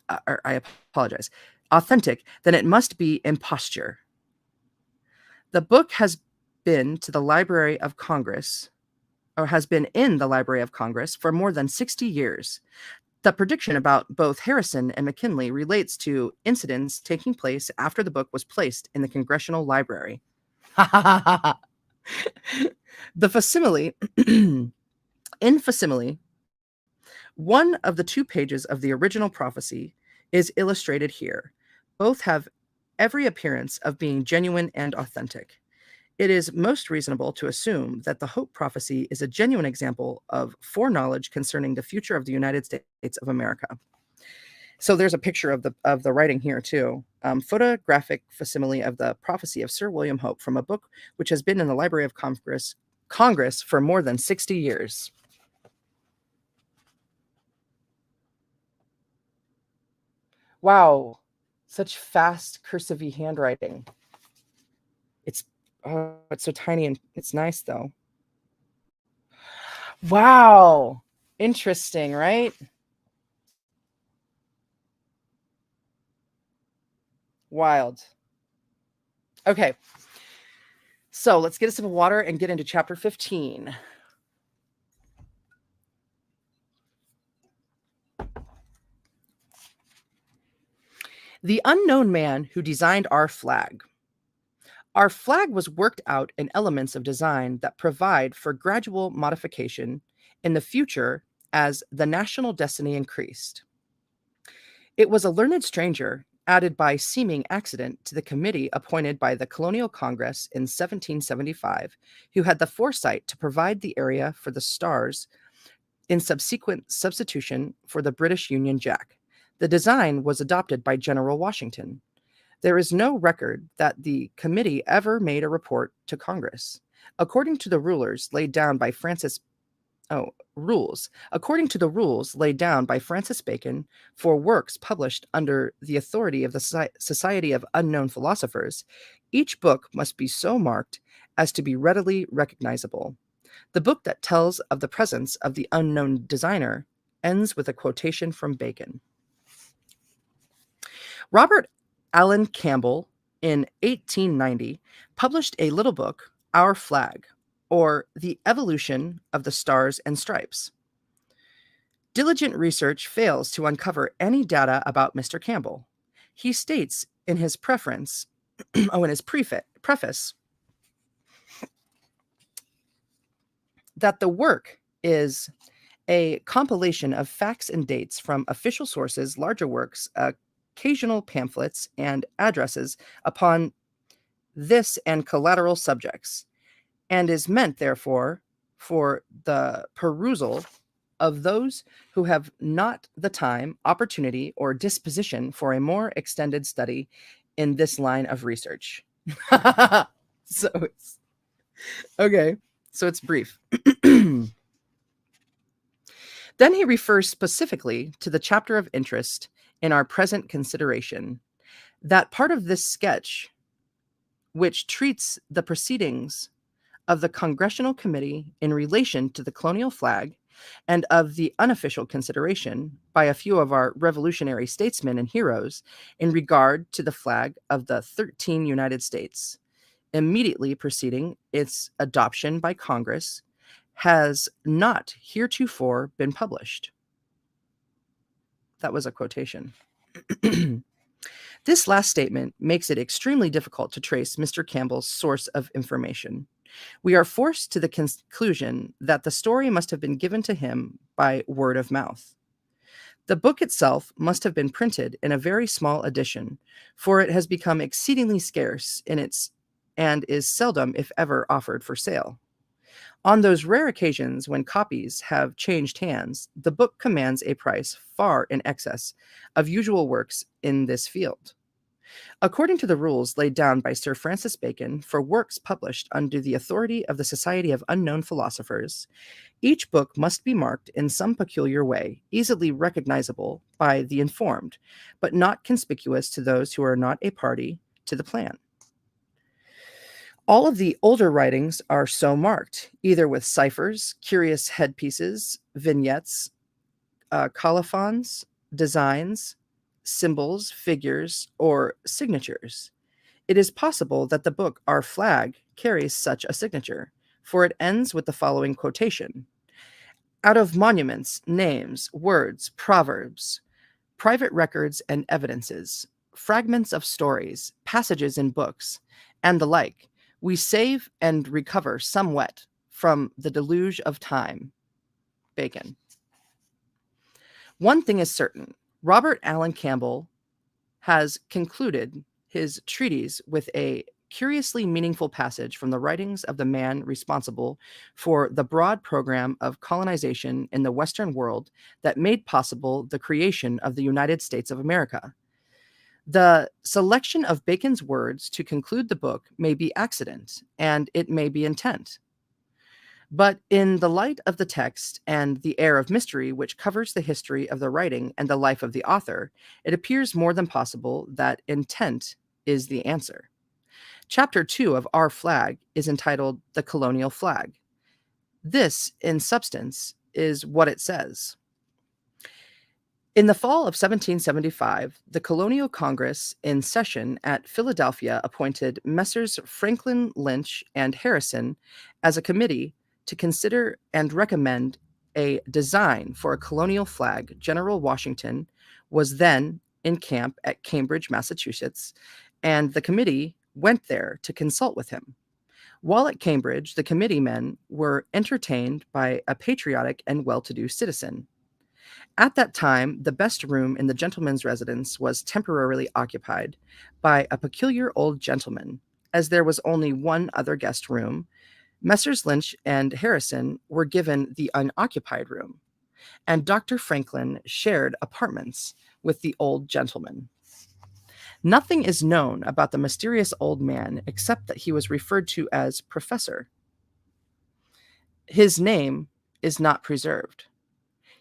I apologize. Authentic, then it must be imposture. The book has been to the Library of Congress, or has been in the Library of Congress for more than 60 years. The prediction about both Harrison and McKinley relates to incidents taking place after the book was placed in the Congressional Library. The facsimile, in facsimile, one of the 2 pages of the original prophecy is illustrated here. Both have every appearance of being genuine and authentic. It is most reasonable to assume that the Hope prophecy is a genuine example of foreknowledge concerning the future of the United States of America. So there's a picture of the writing here too. Photographic facsimile of the prophecy of Sir William Hope from a book which has been in the Library of Congress for more than 60 years. Wow, such fast cursive handwriting. It's so tiny and it's nice though. Wow, interesting, right? Wild. Okay, so let's get a sip of water and get into chapter 15. The unknown man who designed our flag. Our flag was worked out in elements of design that provide for gradual modification in the future as the national destiny increased. It was a learned stranger, added by seeming accident to the committee appointed by the Colonial Congress in 1775, who had the foresight to provide the area for the stars in subsequent substitution for the British Union Jack. The design was adopted by General Washington. There is no record that the committee ever made a report to Congress. According to the rules laid down by Francis Bacon for works published under the authority of the Society of Unknown Philosophers, each book must be so marked as to be readily recognizable. The book that tells of the presence of the unknown designer ends with a quotation from Bacon. Robert Allen Campbell, in 1890, published a little book, Our Flag, or The Evolution of the Stars and Stripes. Diligent research fails to uncover any data about Mr. Campbell. He states in his preface, that the work is a compilation of facts and dates from official sources, larger works, occasional pamphlets, and addresses upon this and collateral subjects, and is meant, therefore, for the perusal of those who have not the time, opportunity, or disposition for a more extended study in this line of research. So it's okay. So it's brief. Then he refers specifically to the chapter of interest in our present consideration. That part of this sketch which treats the proceedings of the Congressional Committee in relation to the colonial flag and of the unofficial consideration by a few of our revolutionary statesmen and heroes in regard to the flag of the 13 United States, immediately preceding its adoption by Congress, has not heretofore been published. That was a quotation. This last statement makes it extremely difficult to trace Mr. Campbell's source of information. We are forced to the conclusion that the story must have been given to him by word of mouth. The book itself must have been printed in a very small edition, for it has become exceedingly scarce and is seldom, if ever, offered for sale. On those rare occasions when copies have changed hands, the book commands a price far in excess of usual works in this field. According to the rules laid down by Sir Francis Bacon for works published under the authority of the Society of Unknown Philosophers, each book must be marked in some peculiar way, easily recognizable by the informed, but not conspicuous to those who are not a party to the plan. All of the older writings are so marked, either with ciphers, curious headpieces, vignettes, colophons, designs, symbols, figures, or signatures. It is possible that the book Our Flag carries such a signature, for it ends with the following quotation: "Out of monuments, names, words, proverbs, private records and evidences, fragments of stories, passages in books, and the like, we save and recover somewhat from the deluge of time." Bacon. One thing is certain: Robert Allen Campbell has concluded his treatise with a curiously meaningful passage from the writings of the man responsible for the broad program of colonization in the Western world that made possible the creation of the United States of America. The selection of Bacon's words to conclude the book may be accident, and it may be intent. But in the light of the text and the air of mystery which covers the history of the writing and the life of the author, it appears more than possible that intent is the answer. Chapter 2 of Our Flag is entitled The Colonial Flag. This, in substance, is what it says. In the fall of 1775, the Colonial Congress in session at Philadelphia appointed Messrs. Franklin, Lynch, and Harrison as a committee to consider and recommend a design for a colonial flag. General Washington was then in camp at Cambridge, Massachusetts, and the committee went there to consult with him. While at Cambridge, the committee men were entertained by a patriotic and well-to-do citizen. At that time, the best room in the gentleman's residence was temporarily occupied by a peculiar old gentleman. As there was only one other guest room, Messrs. Lynch and Harrison were given the unoccupied room, and Dr. Franklin shared apartments with the old gentleman. Nothing is known about the mysterious old man except that he was referred to as Professor. His name is not preserved.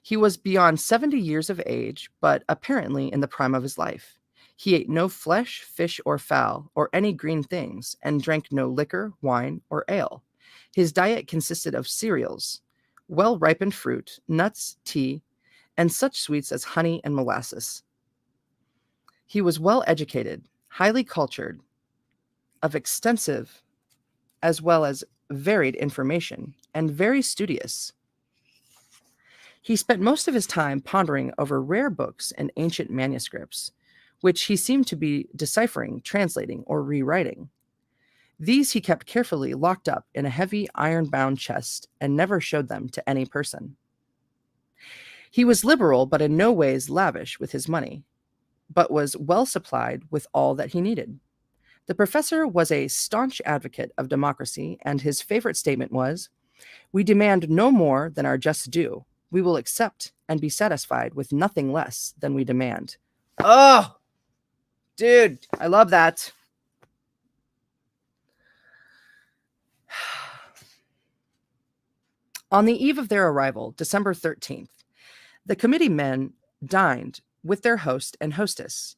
He was beyond 70 years of age, but apparently in the prime of his life. He ate no flesh, fish, or fowl, or any green things, and drank no liquor, wine, or ale. His diet consisted of cereals, well-ripened fruit, nuts, tea, and such sweets as honey and molasses. He was well educated, highly cultured, of extensive as well as varied information, and very studious. He spent most of his time pondering over rare books and ancient manuscripts, which he seemed to be deciphering, translating, or rewriting. These he kept carefully locked up in a heavy iron-bound chest and never showed them to any person. He was liberal, but in no ways lavish with his money, but was well supplied with all that he needed. The professor was a staunch advocate of democracy, and his favorite statement was, "We demand no more than our just due. We will accept and be satisfied with nothing less than we demand." Oh, dude, I love that. On the eve of their arrival, December 13th, the committee men dined with their host and hostess,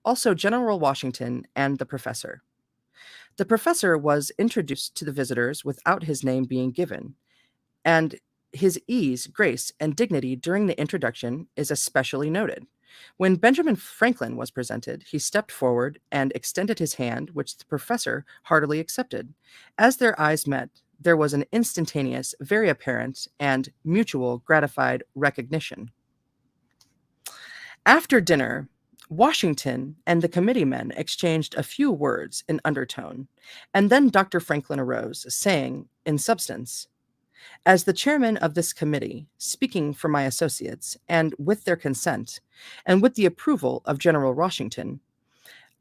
also General Washington and the professor. The professor was introduced to the visitors without his name being given, and his ease, grace, and dignity during the introduction is especially noted. When Benjamin Franklin was presented, he stepped forward and extended his hand, which the professor heartily accepted. As their eyes met, there was an instantaneous, very apparent, and mutual gratified recognition. After dinner, Washington and the committee men exchanged a few words in undertone, and then Dr. Franklin arose, saying, in substance, "As the chairman of this committee, speaking for my associates, and with their consent, and with the approval of General Washington,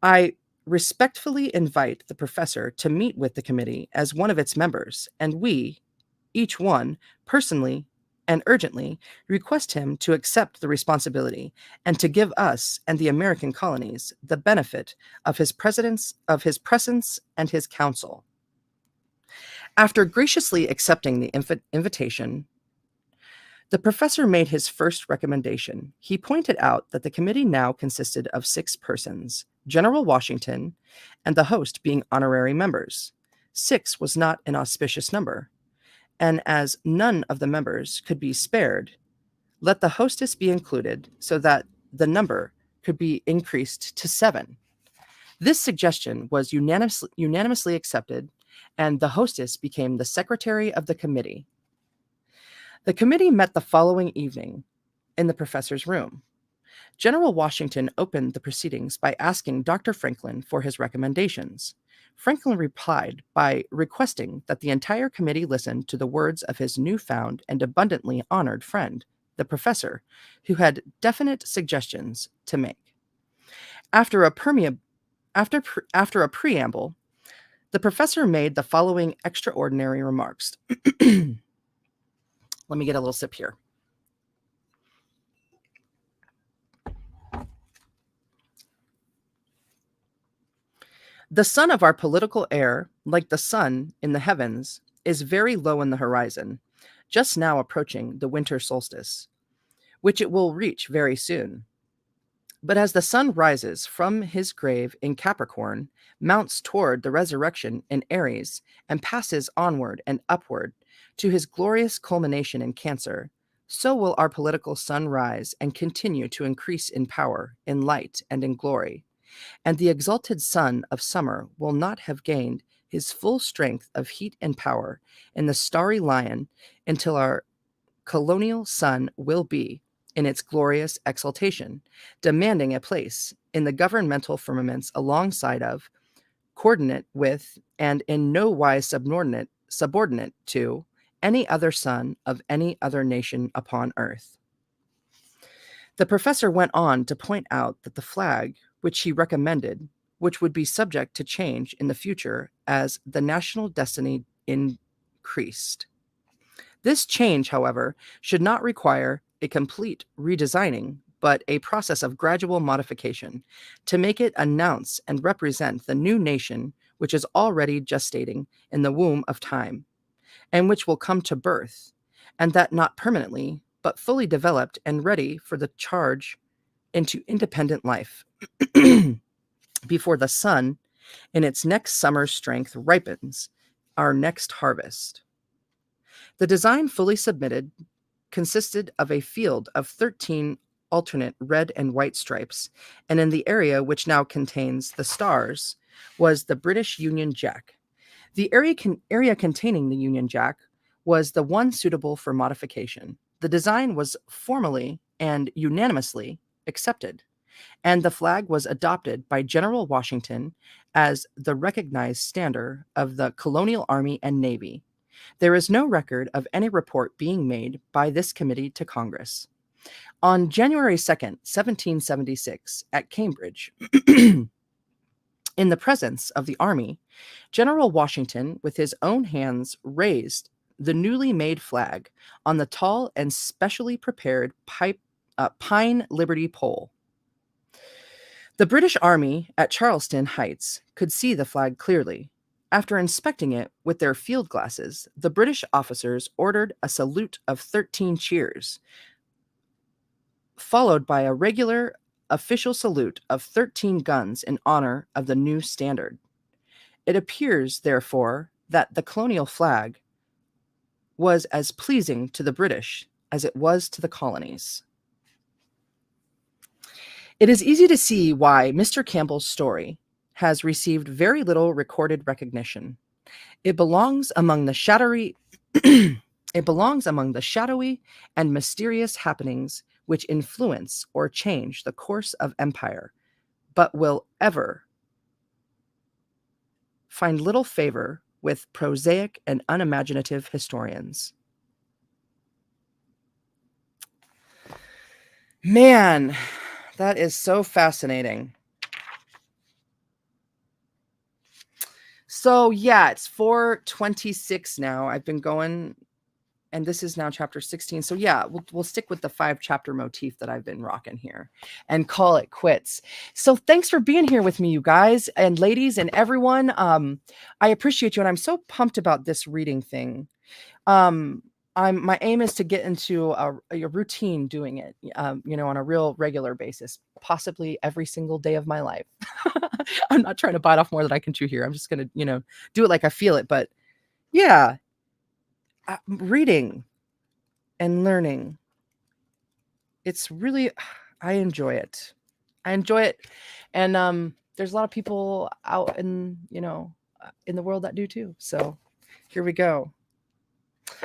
I respectfully invite the professor to meet with the committee as one of its members, and we, each one, personally and urgently, request him to accept the responsibility and to give us and the American colonies the benefit of his presence and his counsel." After graciously accepting the invitation, the professor made his first recommendation. He pointed out that the committee now consisted of 6 persons, General Washington and the host being honorary members. 6 was not an auspicious number, and as none of the members could be spared, let the hostess be included so that the number could be increased to 7. This suggestion was unanimously accepted, and the hostess became the secretary of the committee. The committee met the following evening in the professor's room. General Washington opened the proceedings by asking Dr. Franklin for his recommendations. Franklin replied by requesting that the entire committee listen to the words of his newfound and abundantly honored friend, the professor, who had definite suggestions to make. After a preamble, the professor made the following extraordinary remarks. Let me get a little sip here. The sun of our political air, like the sun in the heavens, is very low in the horizon, just now approaching the winter solstice, which it will reach very soon. But as the sun rises from his grave in Capricorn, mounts toward the resurrection in Aries, and passes onward and upward to his glorious culmination in Cancer, so will our political sun rise and continue to increase in power, in light, and in glory. And the exalted sun of summer will not have gained his full strength of heat and power in the starry lion until our colonial sun will be, in its glorious exaltation, demanding a place in the governmental firmaments alongside of, coordinate with, and in no wise subordinate to, any other sun of any other nation upon earth. The professor went on to point out that the flag, which he recommended, which would be subject to change in the future as the national destiny increased. This change, however, should not require a complete redesigning, but a process of gradual modification to make it announce and represent the new nation which is already gestating in the womb of time, and which will come to birth, and that not permanently, but fully developed and ready for the charge into independent life, before the sun, in its next summer's strength, ripens our next harvest. The design fully submitted consisted of a field of 13 alternate red and white stripes, and in the area which now contains the stars was the British Union Jack. The area containing the Union Jack was the one suitable for modification, the design was formally and unanimously accepted, and the flag was adopted by General Washington as the recognized standard of the colonial army and navy. There is no record of any report being made by this committee to Congress. On January 2nd, 1776, at Cambridge, in the presence of the army, General Washington, with his own hands, raised the newly made flag on the tall and specially prepared pine Liberty pole. The British Army at Charleston Heights could see the flag clearly. After inspecting it with their field glasses, the British officers ordered a salute of 13 cheers, followed by a regular official salute of 13 guns in honor of the new standard. It appears, therefore, that the colonial flag was as pleasing to the British as it was to the colonies. It is easy to see why Mr. Campbell's story has received very little recorded recognition. It belongs among the shadowy and mysterious happenings which influence or change the course of empire, but will ever find little favor with prosaic and unimaginative historians. Man, that is so fascinating. So yeah, it's 4:26 now. I've been going, and this is now chapter 16. So yeah, we'll stick with the 5-chapter motif that I've been rocking here and call it quits. So thanks for being here with me, you guys and ladies and everyone. I appreciate you, and I'm so pumped about this reading thing. My aim is to get into a routine doing it, on a real regular basis, possibly every single day of my life. I'm not trying to bite off more than I can chew here. I'm just going to, do it like I feel it. But yeah, reading and learning, it's really, I enjoy it. And there's a lot of people out in the world that do too. So here we go.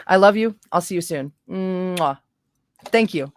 I love you. I'll see you soon. Mwah. Thank you.